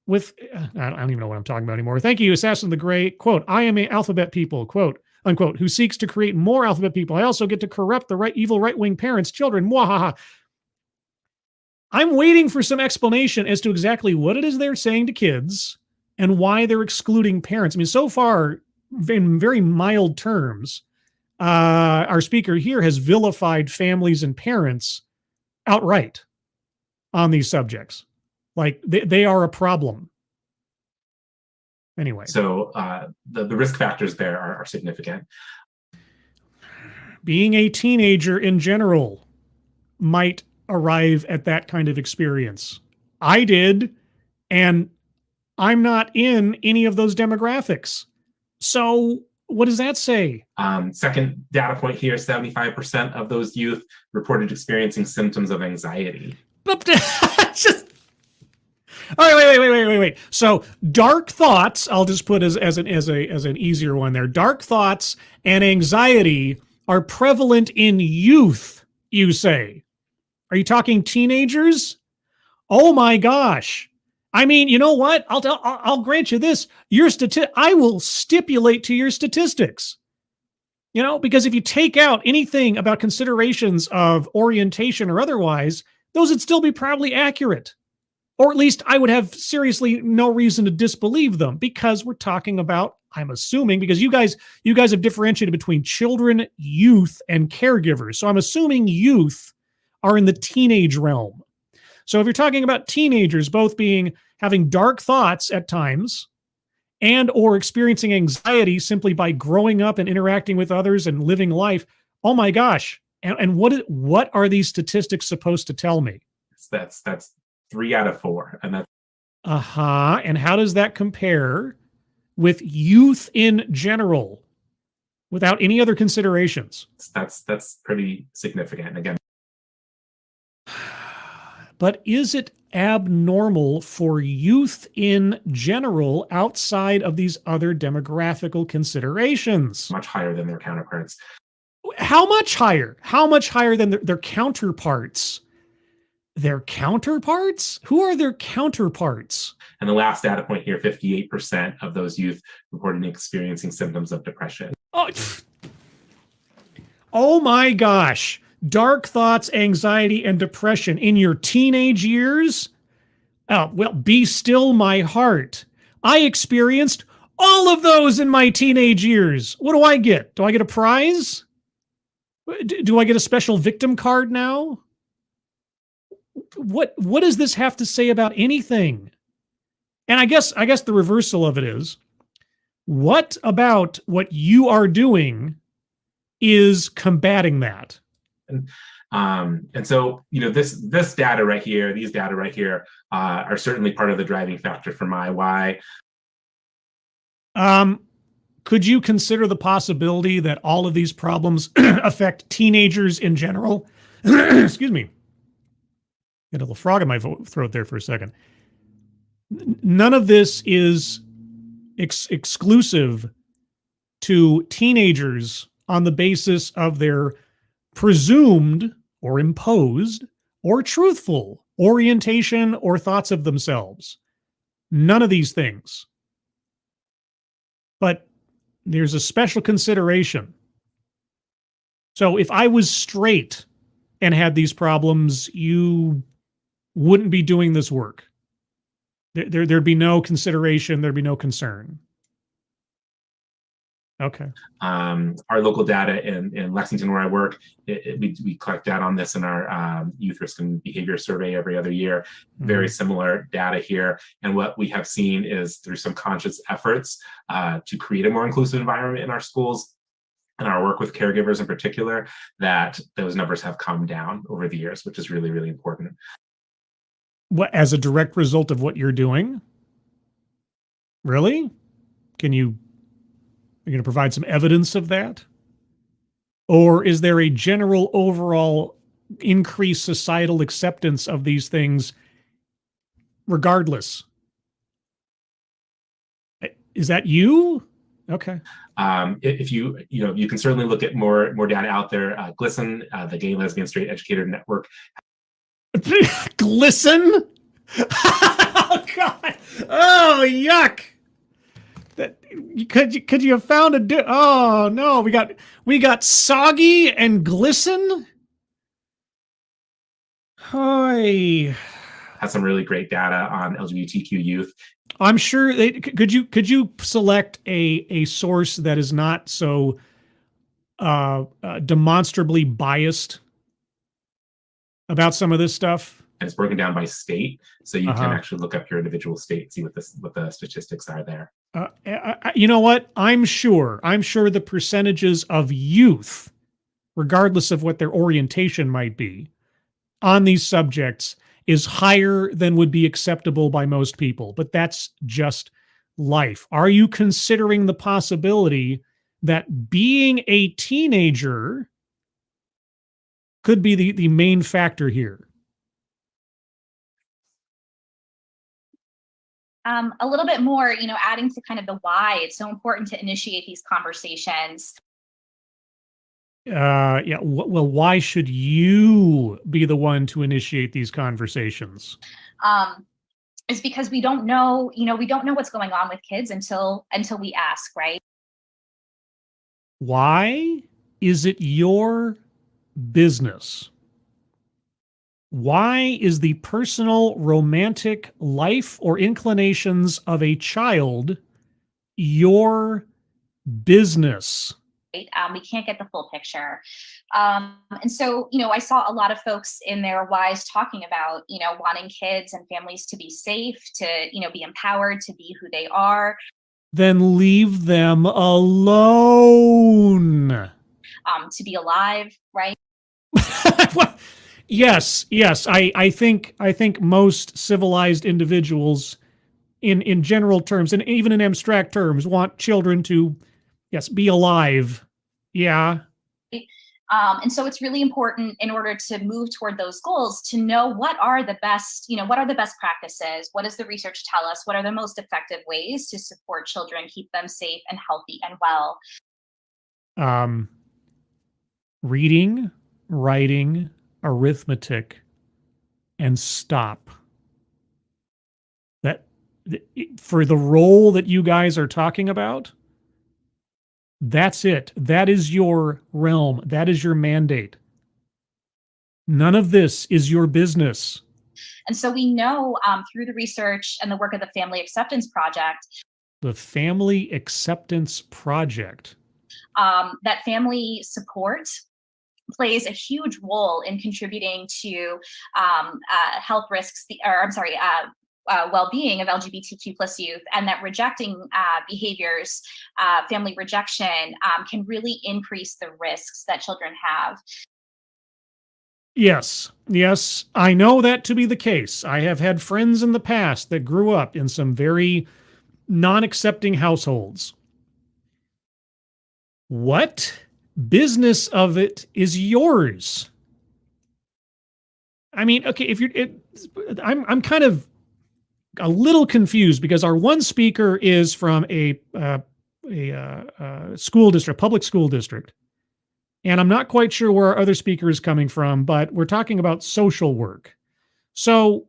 with, I don't even know what I'm talking about anymore. Thank you, Assassin the Great. Quote, I am a alphabet people, quote, unquote, who seeks to create more alphabet people. I also get to corrupt the evil right-wing parents, children, mwahaha. I'm waiting for some explanation as to exactly what it is they're saying to kids and why they're excluding parents. I mean, so far, in very mild terms, our speaker here has vilified families and parents outright on these subjects. Like they are a problem. Anyway. So the risk factors there are significant. Being a teenager in general might arrive at that kind of experience. I did, and I'm not in any of those demographics. So what does that say? Second data point here, 75% of those youth reported experiencing symptoms of anxiety. All right, wait. So dark thoughts, I'll just put as an easier one there. Dark thoughts and anxiety are prevalent in youth, you say. Are you talking teenagers? Oh my gosh. I mean, you know what? I'll grant you this. I will stipulate to your statistics. Because if you take out anything about considerations of orientation or otherwise, those would still be probably accurate. Or at least I would have seriously no reason to disbelieve them, because we're talking about, I'm assuming, because you guys have differentiated between children, youth, and caregivers. So I'm assuming youth are in the teenage realm. So if you're talking about teenagers both having dark thoughts at times and or experiencing anxiety simply by growing up and interacting with others and living life, oh my gosh. And what are these statistics supposed to tell me? That's 3 out of 4. And that's And how does that compare with youth in general without any other considerations? That's pretty significant. Again, but is it abnormal for youth in general outside of these other demographical considerations? Much higher than their counterparts. How much higher? How much higher than their counterparts? Their counterparts? Who are their counterparts? And the last data point here, 58% of those youth reported experiencing symptoms of depression. Oh my gosh. Dark thoughts, anxiety, and depression in your teenage years? Oh, well, be still my heart. I experienced all of those in my teenage years. What do I get? Do I get a prize? Do I get a special victim card now? What does this have to say about anything? And I guess the reversal of it is, what about what you are doing is combating that? And so, this data right here, these data right here, are certainly part of the driving factor for my why. Could you consider the possibility that all of these problems affect teenagers in general? Excuse me. Got a little frog in my throat there for a second. None of this is exclusive to teenagers on the basis of their presumed or imposed or truthful orientation or thoughts of themselves. None of these things. But there's a special consideration. So if I was straight and had these problems, you wouldn't be doing this work. There'd be no consideration. There'd be no concern. Okay. Our local data in Lexington, where I work, we collect data on this in our youth risk and behavior survey every other year. Very similar data here. And what we have seen is through some conscious efforts to create a more inclusive environment in our schools and our work with caregivers in particular, that those numbers have come down over the years, which is really, really important. What, as a direct result of what you're doing? Really? Are you going to provide some evidence of that? Or is there a general overall increased societal acceptance of these things regardless? Is that you? Okay. If you can certainly look at more data out there. GLSEN, the Gay, Lesbian, Straight Educator Network. GLSEN? Oh God! Oh yuck! Could you have found oh no, we got SOGI and GLSEN. Hi. Has some really great data on LGBTQ youth. I'm sure could you select a source that is not so demonstrably biased about some of this stuff? And it's broken down by state, so you can actually look up your individual state, see what the statistics are there. You know what? I'm sure the percentages of youth, regardless of what their orientation might be, on these subjects is higher than would be acceptable by most people. But that's just life. Are you considering the possibility that being a teenager could be the main factor here? A little bit more, adding to kind of the why it's so important to initiate these conversations. Yeah. Well, why should you be the one to initiate these conversations? Is because we don't know, we don't know what's going on with kids until we ask, right? Why is it your business Why is the personal romantic life or inclinations of a child your business? We can't get the full picture. And so, I saw a lot of folks in their whys talking about, wanting kids and families to be safe, to, be empowered, to be who they are. Then leave them alone. To be alive, right? Yes. I think most civilized individuals in general terms, and even in abstract terms, want children to, yes, be alive. Yeah. And so it's really important in order to move toward those goals to know what are the best practices? What does the research tell us? What are the most effective ways to support children, keep them safe and healthy and well? Reading, writing, arithmetic, and stop. That for the role that you guys are talking about, that's it. That is your realm. That is your mandate. None of this is your business. And so we know through the research and the work of the Family Acceptance Project. The Family Acceptance Project. That family support plays a huge role in contributing to health risks, well-being of LGBTQ plus youth, and that rejecting behaviors, family rejection, can really increase the risks that children have. Yes, I know that to be the case. I have had friends in the past that grew up in some very non-accepting households. What business of it is yours? I mean, okay, I'm kind of a little confused because our one speaker is from a school district, public school district. And I'm not quite sure where our other speaker is coming from, but we're talking about social work. So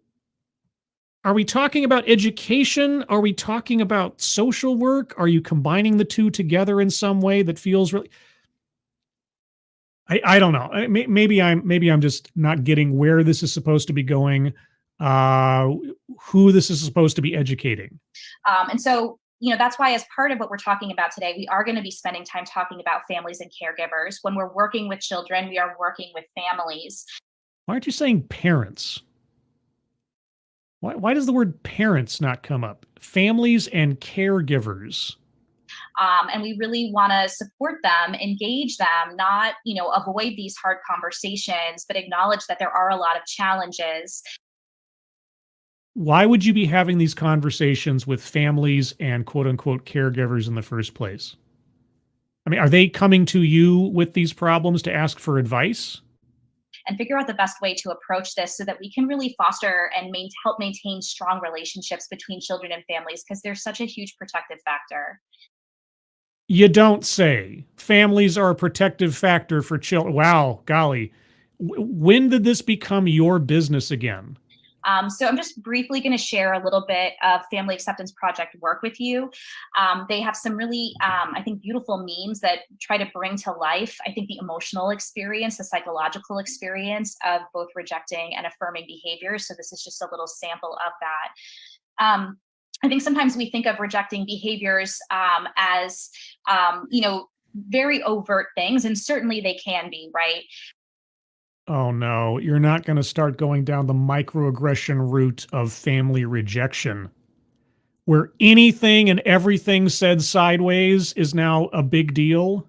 are we talking about education? Are we talking about social work? Are you combining the two together in some way that feels really... I don't know. Maybe I'm just not getting where this is supposed to be going, who this is supposed to be educating. And so, that's why as part of what we're talking about today, we are going to be spending time talking about families and caregivers. When we're working with children, we are working with families. Why aren't you saying parents? Why does the word parents not come up? Families and caregivers. And we really want to support them, engage them, not, avoid these hard conversations, but acknowledge that there are a lot of challenges. Why would you be having these conversations with families and quote unquote caregivers in the first place? I mean, are they coming to you with these problems to ask for advice? And figure out the best way to approach this so that we can really foster and help maintain strong relationships between children and families, because there's such a huge protective factor. You don't say. Families are a protective factor for children. Wow, golly. When did this become your business again? So I'm just briefly going to share a little bit of Family Acceptance Project work with you. They have some really, I think, beautiful memes that try to bring to life, I think, the emotional experience, the psychological experience of both rejecting and affirming behaviors. So this is just a little sample of that. I think sometimes we think of rejecting behaviors as, very overt things, and certainly they can be, right? Oh no, you're not going to start going down the microaggression route of family rejection, where anything and everything said sideways is now a big deal.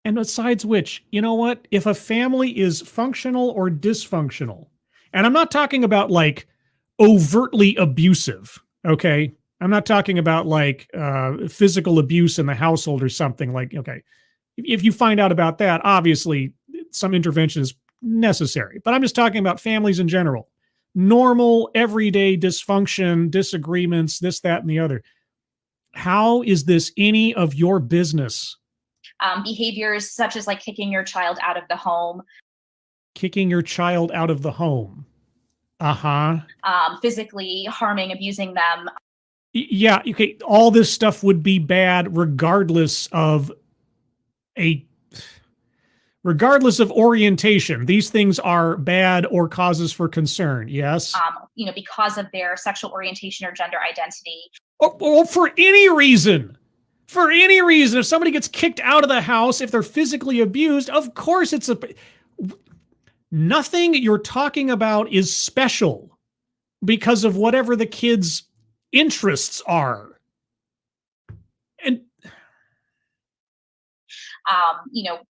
And besides which, you know what? If a family is functional or dysfunctional, and I'm not talking about like overtly abusive, okay? I'm not talking about like physical abuse in the household or something like, okay. If you find out about that, obviously some intervention is necessary, but I'm just talking about families in general. Normal, everyday dysfunction, disagreements, this, that, and the other. How is this any of your business? Behaviors such as like kicking your child out of the home. Kicking your child out of the home. Uh-huh. Physically harming, abusing them. Yeah, okay. All this stuff would be bad regardless of Regardless of orientation, these things are bad or causes for concern. Yes. Because of their sexual orientation or gender identity. Or for any reason. For any reason, if somebody gets kicked out of the house, if they're physically abused, of course nothing you're talking about is special because of whatever the kid's interests are. And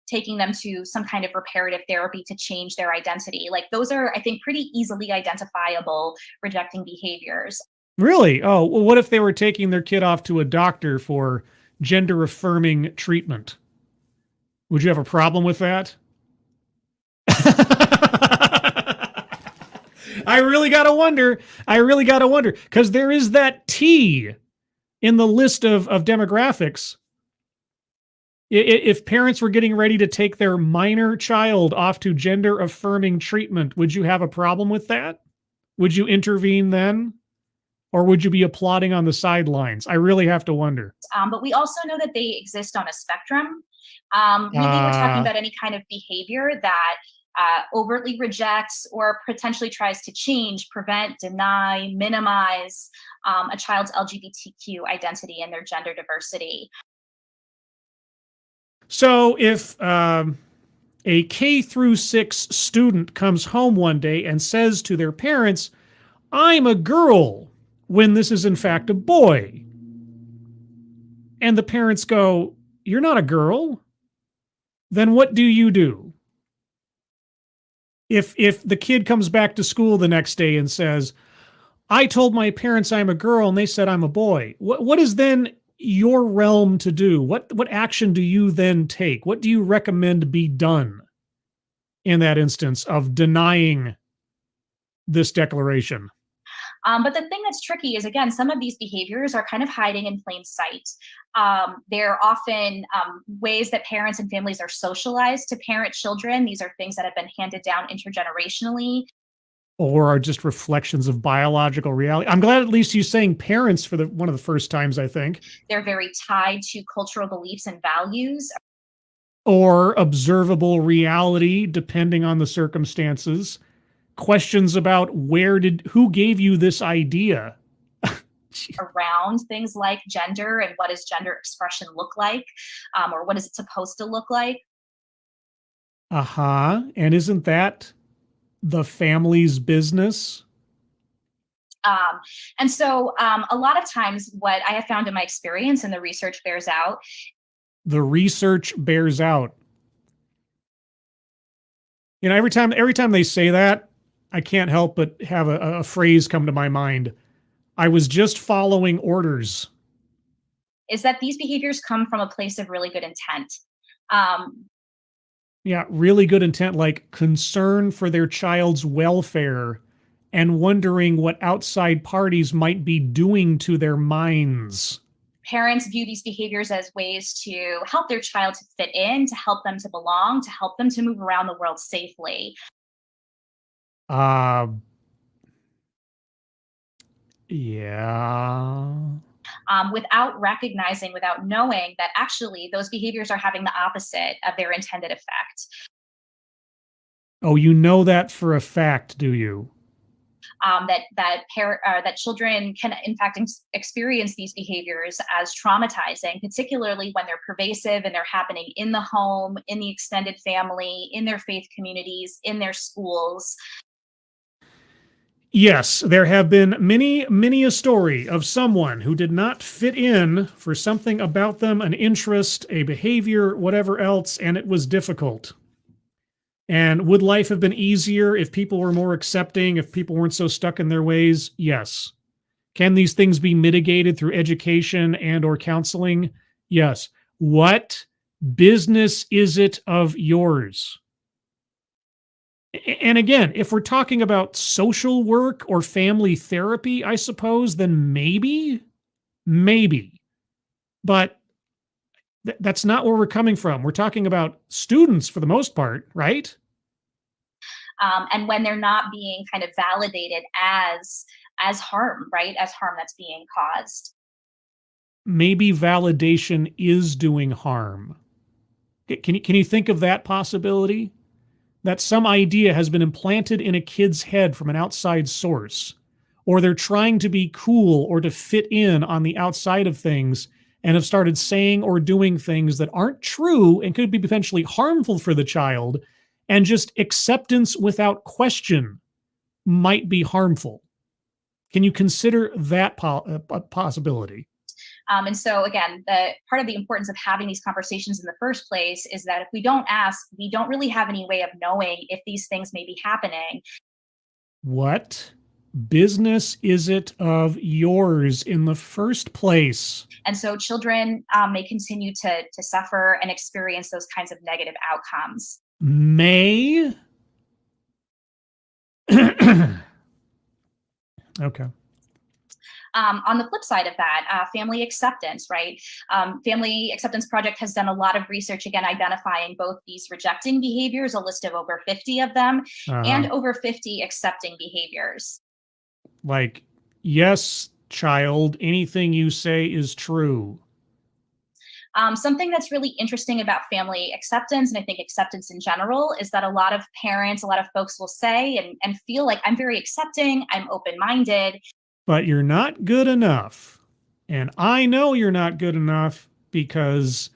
taking them to some kind of reparative therapy to change their identity. Like those are, I think, pretty easily identifiable rejecting behaviors. Really? Oh, well, what if they were taking their kid off to a doctor for gender affirming treatment? Would you have a problem with that? I really got to wonder, because there is that T in the list of demographics. If parents were getting ready to take their minor child off to gender affirming treatment, would you have a problem with that? Would you intervene then? Or would you be applauding on the sidelines? I really have to wonder. But we also know that they exist on a spectrum. Really, we're talking about any kind of behavior that overtly rejects or potentially tries to change, prevent, deny, minimize a child's LGBTQ identity and their gender diversity. So if a K-6 student comes home one day and says to their parents, "I'm a girl," when this is in fact a boy, and the parents go, "You're not a girl," then what do you do? If the kid comes back to school the next day and says, "I told my parents I'm a girl and they said I'm a boy," what is then your realm to do? What action do you then take? What do you recommend be done in that instance of denying this declaration? But the thing that's tricky is, again, some of these behaviors are kind of hiding in plain sight. They're often ways that parents and families are socialized to parent children. These are things that have been handed down intergenerationally. Or are just reflections of biological reality. I'm glad at least you're saying parents for one of the first times, I think. They're very tied to cultural beliefs and values. Or observable reality, depending on the circumstances. Questions about who gave you this idea? Around things like gender and what does gender expression look like, or what is it supposed to look like? And isn't that the family's business? And so a lot of times what I have found in my experience, and the research bears out. The research bears out. Every time they say that, I can't help but have a phrase come to my mind. I was just following orders. Is that these behaviors come from a place of really good intent. Yeah, really good intent, like concern for their child's welfare and wondering what outside parties might be doing to their minds. Parents view these behaviors as ways to help their child to fit in, to help them to belong, to help them to move around the world safely. Yeah. Without recognizing, without knowing that actually those behaviors are having the opposite of their intended effect. Oh, you know that for a fact, do you? That children can in fact experience these behaviors as traumatizing, particularly when they're pervasive and they're happening in the home, in the extended family, in their faith communities, in their schools. Yes, there have been many a story of someone who did not fit in for something about them, an interest, a behavior, whatever else, and it was difficult. And would life have been easier if people were more accepting, if people weren't so stuck in their ways? Yes. Can these things be mitigated through education and or counseling? Yes. What business is it of yours? And again, if we're talking about social work or family therapy, I suppose, then maybe. But that's not where we're coming from. We're talking about students for the most part, right? And when they're not being kind of validated as harm, right? As harm that's being caused. Maybe validation is doing harm. Can you think of that possibility? That some idea has been implanted in a kid's head from an outside source, or they're trying to be cool or to fit in on the outside of things and have started saying or doing things that aren't true and could be potentially harmful for the child, and just acceptance without question might be harmful. Can you consider that possibility? And so again, the part of the importance of having these conversations in the first place is that if we don't ask, we don't really have any way of knowing if these things may be happening. What business is it of yours in the first place? And so children may continue to suffer and experience those kinds of negative outcomes. May? Okay. On the flip side of that, family acceptance, right? Family Acceptance Project has done a lot of research, again, identifying both these rejecting behaviors, a list of over 50 of them, and over 50 accepting behaviors. Like, yes, child, anything you say is true. Something that's really interesting about family acceptance, and I think acceptance in general, is that a lot of parents, a lot of folks will say and feel like, I'm very accepting, I'm open-minded. But you're not good enough. And I know you're not good enough because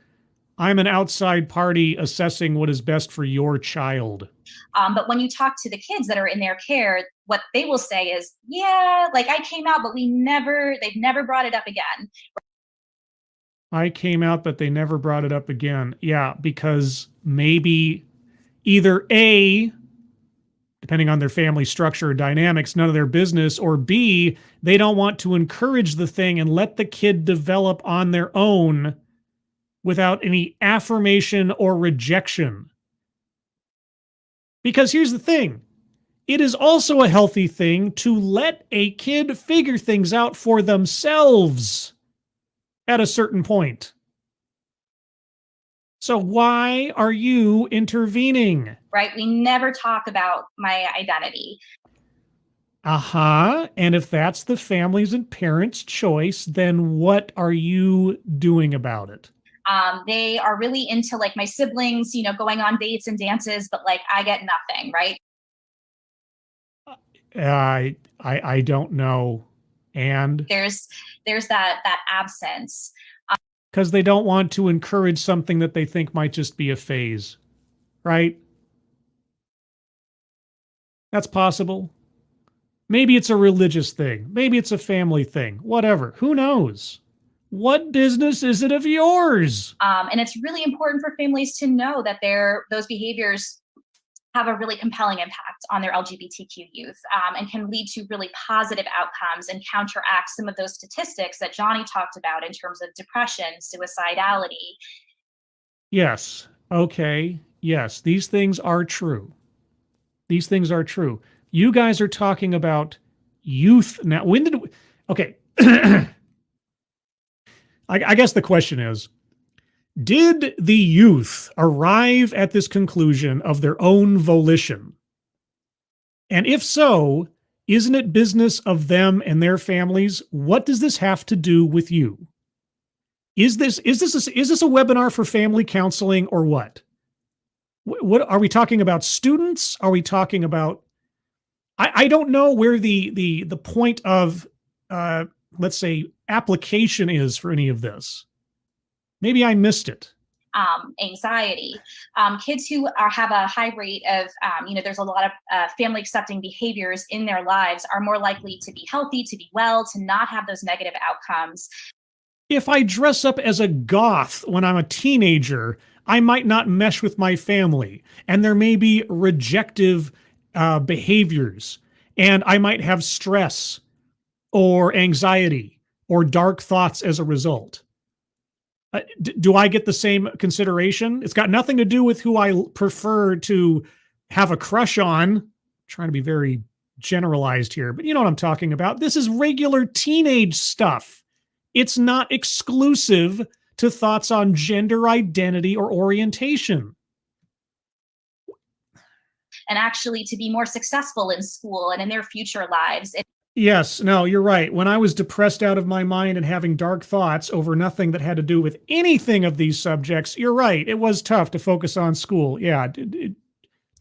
I'm an outside party assessing what is best for your child. But when you talk to the kids that are in their care, what they will say is, yeah, like I came out, but they've never brought it up again. I came out, but they never brought it up again. Yeah, because maybe either A, depending on their family structure or dynamics, none of their business, or B, they don't want to encourage the thing and let the kid develop on their own without any affirmation or rejection. Because here's the thing. It is also a healthy thing to let a kid figure things out for themselves at a certain point. So why are you intervening? Right? We never talk about my identity. And if that's the family's and parents' choice, then what are you doing about it? They are really into like my siblings, going on dates and dances, but like I get nothing, right? I don't know. And there's that absence. Because they don't want to encourage something that they think might just be a phase, right? That's possible. Maybe it's a religious thing. Maybe it's a family thing. Whatever. Who knows? What business is it of yours? And it's really important for families to know that those behaviors have a really compelling impact on their LGBTQ youth, and can lead to really positive outcomes and counteract some of those statistics that Johnny talked about in terms of depression, suicidality. Yes. Okay. Yes. These things are true. These things are true. You guys are talking about youth now. When did we, okay. I guess the question is, did the youth arrive at this conclusion of their own volition? And if so, isn't it business of them and their families? What does this have to do with you? Is this a webinar for family counseling or what? What are we talking about? Students? Are we talking about? I don't know where the point of let's say application is for any of this. Maybe I missed it. Anxiety. Kids who have a high rate of, there's a lot of family accepting behaviors in their lives are more likely to be healthy, to be well, to not have those negative outcomes. If I dress up as a goth when I'm a teenager, I might not mesh with my family, and there may be rejective behaviors, and I might have stress or anxiety or dark thoughts as a result. Do I get the same consideration? It's got nothing to do with who I prefer to have a crush on. I'm trying to be very generalized here, but you know what I'm talking about. This is regular teenage stuff. It's not exclusive to thoughts on gender identity or orientation. And actually to be more successful in school and in their future lives. Yes, no, you're right. When I was depressed out of my mind and having dark thoughts over nothing that had to do with anything of these subjects, you're right. It was tough to focus on school. Yeah. Do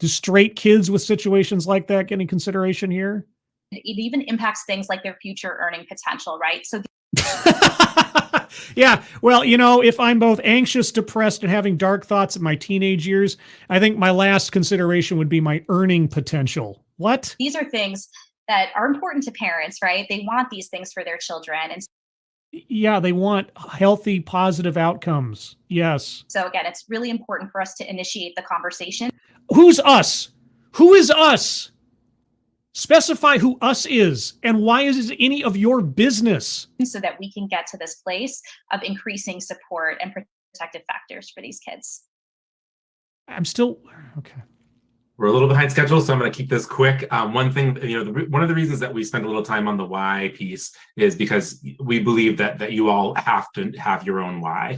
straight kids with situations like that get any consideration here? It even impacts things like their future earning potential, right? So yeah. Well, if I'm both anxious, depressed, and having dark thoughts in my teenage years, I think my last consideration would be my earning potential. What? these are things that are important to parents, right? They want these things for their children. And Yeah, they want healthy, positive outcomes. Yes. so again, it's really important for us to initiate the conversation. Who's us? Who is us? Specify who us is, and why is it any of your business? So that we can get to this place of increasing support and protective factors for these kids. I'm still, okay. We're a little behind schedule, so I'm going to keep this quick. One thing, one of the reasons that we spend a little time on the why piece is because we believe that you all have to have your own why.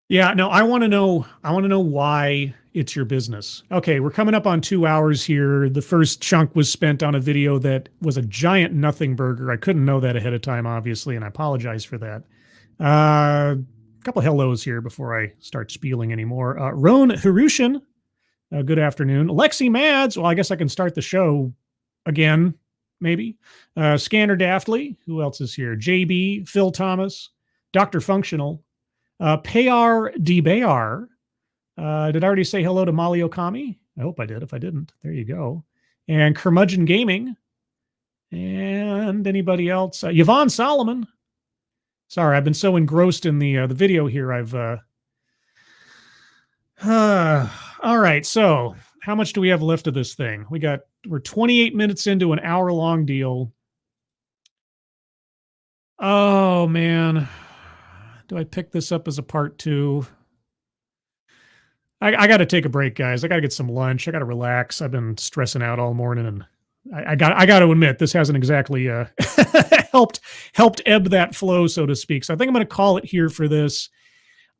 Yeah, no, I want to know why it's your business. Okay, we're coming up on 2 hours here. The first chunk was spent on a video that was a giant nothing burger. I couldn't know that ahead of time, obviously, and I apologize for that. A couple of hellos here before I start spieling anymore. Roan Hirushin, good afternoon. Lexi Mads, well, I guess I can start the show again, maybe. Scanner Daftly, who else is here? JB, Phil Thomas, Dr. Functional, Payar D. Bayar. Did I already say hello to Mali Okami? I hope I did. If I didn't, there you go. And Curmudgeon Gaming. And anybody else? Yvonne Solomon. Sorry, I've been so engrossed in the video here. All right. So how much do we have left of this thing? We're 28 minutes into an hour-long deal. Oh, man. Do I pick this up as a part 2? I got to take a break, guys. I got to get some lunch. I got to relax. I've been stressing out all morning, and I got to admit this hasn't exactly helped ebb that flow, so to speak. So I think I'm going to call it here for this.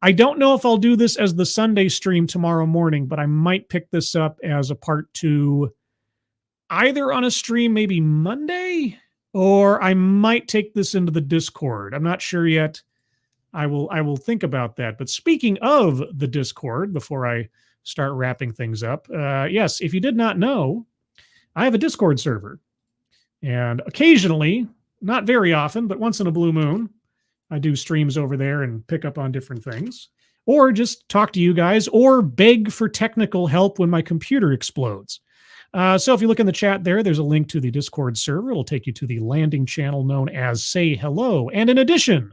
I don't know if I'll do this as the Sunday stream tomorrow morning, but I might pick this up as a part 2, either on a stream maybe Monday, or I might take this into the Discord. I'm not sure yet. I will think about that. But speaking of the Discord, before I start wrapping things up, yes, if you did not know, I have a Discord server. And occasionally, not very often, but once in a blue moon, I do streams over there and pick up on different things. Or just talk to you guys, or beg for technical help when my computer explodes. So if you look in the chat there, there's a link to the Discord server. It'll take you to the landing channel known as Say Hello. And in addition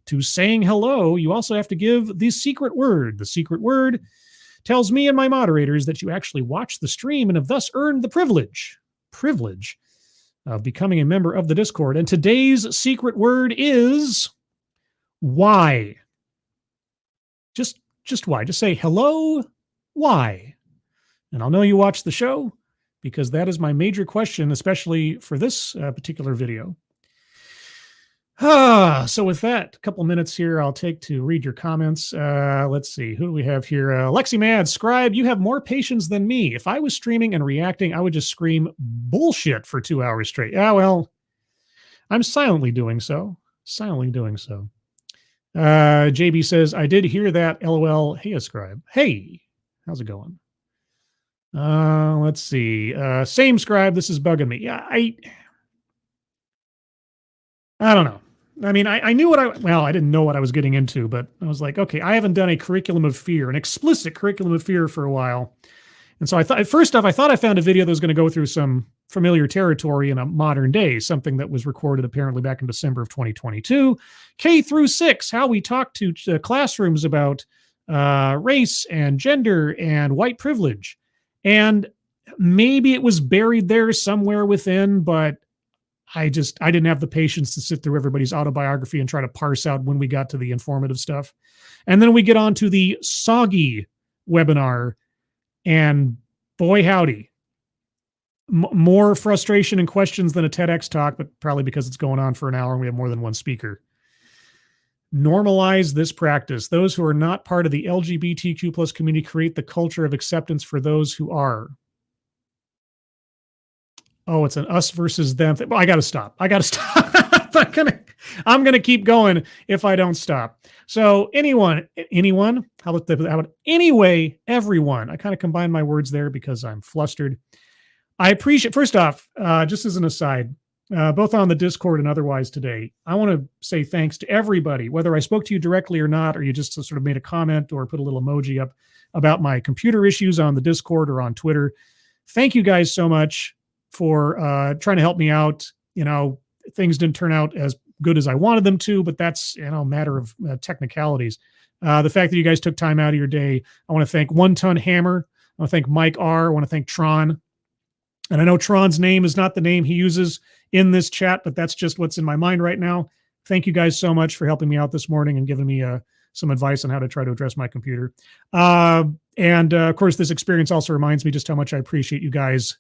to saying hello, you also have to give the secret word. The secret word tells me and my moderators that you actually watched the stream and have thus earned the privilege of becoming a member of the Discord. And today's secret word is why. Just why. Just say hello, why. And I'll know you watched the show, because that is my major question, especially for this particular video. So with that, a couple minutes here I'll take to read your comments. Let's see, who do we have here? Lexi Mad, Scribe, you have more patience than me. If I was streaming and reacting, I would just scream bullshit for 2 hours straight. Yeah, well, I'm silently doing so. JB says, I did hear that, LOL. Hey, Scribe. Hey, how's it going? Let's see. Same Scribe, this is bugging me. Yeah, I don't know. I mean, I knew I didn't know what I was getting into, but I was like, okay, I haven't done a curriculum of fear, an explicit curriculum of fear for a while. And so I thought, first off, I thought I found a video that was going to go through some familiar territory in a modern day, something that was recorded apparently back in December of 2022, K through 6, how we talk to classrooms about race and gender and white privilege. And maybe it was buried there somewhere within, but I didn't have the patience to sit through everybody's autobiography and try to parse out when we got to the informative stuff. And then we get on to the SOGI webinar, and boy, howdy. More frustration and questions than a TEDx talk, but probably because it's going on for an hour and we have more than one speaker. Normalize this practice. Those who are not part of the LGBTQ plus community create the culture of acceptance for those who are. Oh, it's an us versus them thing. Well, I got to stop. I'm gonna keep going if I don't stop. So anyone, how about anyway, everyone. I kind of combined my words there because I'm flustered. I appreciate, first off, just as an aside, both on the Discord and otherwise today, I want to say thanks to everybody, whether I spoke to you directly or not, or you just sort of made a comment or put a little emoji up about my computer issues on the Discord or on Twitter. Thank you guys so much for trying to help me out. Things didn't turn out as good as I wanted them to, but that's, a matter of technicalities. The fact that you guys took time out of your day, I want to thank One Ton Hammer. I want to thank Mike R. I want to thank Tron. And I know Tron's name is not the name he uses in this chat, but that's just what's in my mind right now. Thank you guys so much for helping me out this morning and giving me some advice on how to try to address my computer. And of course, this experience also reminds me just how much I appreciate you guys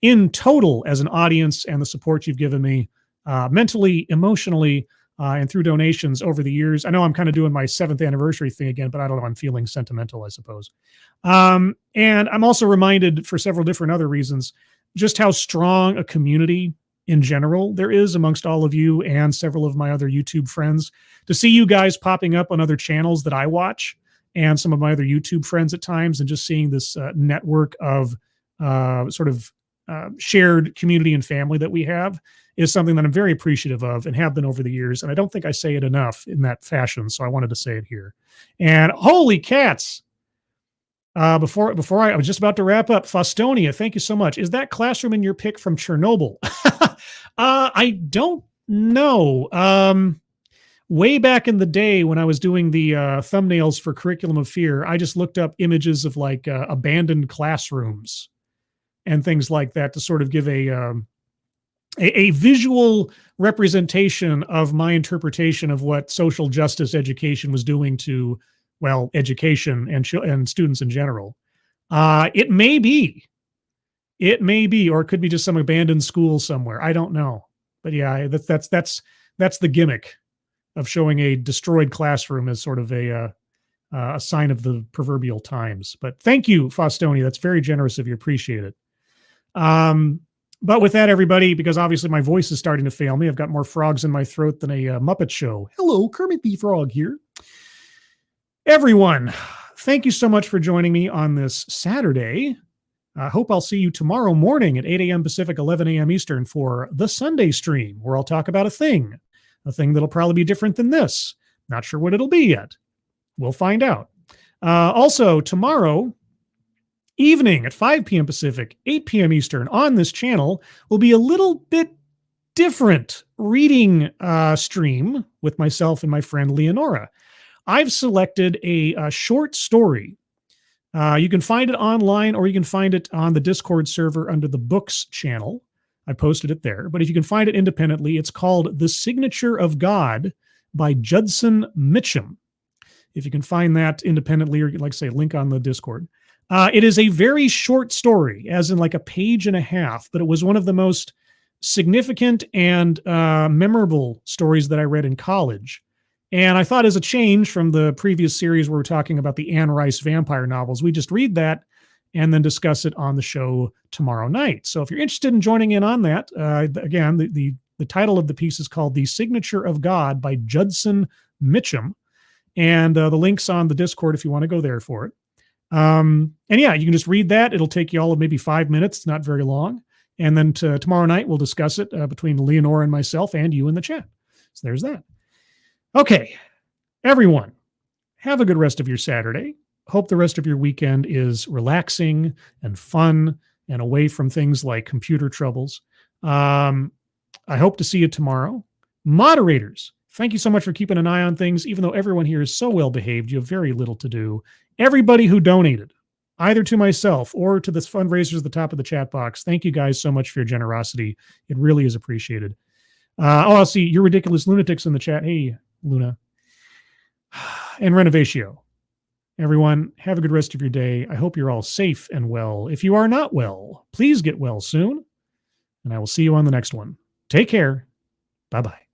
in total as an audience and the support you've given me mentally, emotionally, and through donations over the years. I know I'm kind of doing my 7th anniversary thing again, but I don't know, I'm feeling sentimental, I suppose. And I'm also reminded for several different other reasons, just how strong a community in general there is amongst all of you and several of my other YouTube friends. To see you guys popping up on other channels that I watch and some of my other YouTube friends at times, and just seeing this network of shared community and family that we have is something that I'm very appreciative of and have been over the years. And I don't think I say it enough in that fashion, so I wanted to say it here. And holy cats! Before I was just about to wrap up, Faustonia, thank you so much. Is that classroom in your pick from Chernobyl? I don't know. Way back in the day when I was doing the thumbnails for Curriculum of Fear, I just looked up images of like abandoned classrooms and things like that to sort of give a visual representation of my interpretation of what social justice education was doing to, well, education and students in general. It may be, or it could be just some abandoned school somewhere. I don't know, but yeah, that's the gimmick of showing a destroyed classroom as sort of a sign of the proverbial times. But thank you, Faustonia. That's very generous of you. Appreciate it. But with that, everybody, because obviously my voice is starting to fail me, I've got more frogs in my throat than a Muppet Show. Hello, Kermit the Frog here. Everyone, thank you so much for joining me on this Saturday. I hope I'll see you tomorrow morning at 8 a.m. Pacific, 11 a.m. Eastern for the Sunday stream, where I'll talk about a thing that'll probably be different than this. Not sure what it'll be yet. We'll find out. Also, tomorrow evening at 5 p.m. Pacific, 8 p.m. Eastern on this channel will be a little bit different reading stream with myself and my friend Leonora. I've selected a short story. You can find it online, or you can find it on the Discord server under the books channel. I posted it there. But if you can find it independently, it's called The Signature of God by Judson Mitchum. If you can find that independently, or like I say, link on the Discord. It is a very short story, as in like a page and a half, but it was one of the most significant and memorable stories that I read in college. And I thought, as a change from the previous series where we're talking about the Anne Rice vampire novels, we just read that and then discuss it on the show tomorrow night. So if you're interested in joining in on that, again, the title of the piece is called The Signature of God by Judson Mitchum. And the link's on the Discord if you want to go there for it. And yeah, you can just read that. It'll take you all of maybe 5 minutes. It's not very long. And then tomorrow night, we'll discuss it between Leonora and myself and you in the chat. So there's that. Okay, everyone, have a good rest of your Saturday. Hope the rest of your weekend is relaxing and fun and away from things like computer troubles. I hope to see you tomorrow. Moderators, thank you so much for keeping an eye on things. Even though everyone here is so well behaved, you have very little to do. Everybody who donated, either to myself or to the fundraisers at the top of the chat box, thank you guys so much for your generosity. It really is appreciated. I'll see You're Ridiculous Lunatics in the chat. Hey, Luna. And Renovatio. Everyone, have a good rest of your day. I hope you're all safe and well. If you are not well, please get well soon. And I will see you on the next one. Take care. Bye-bye.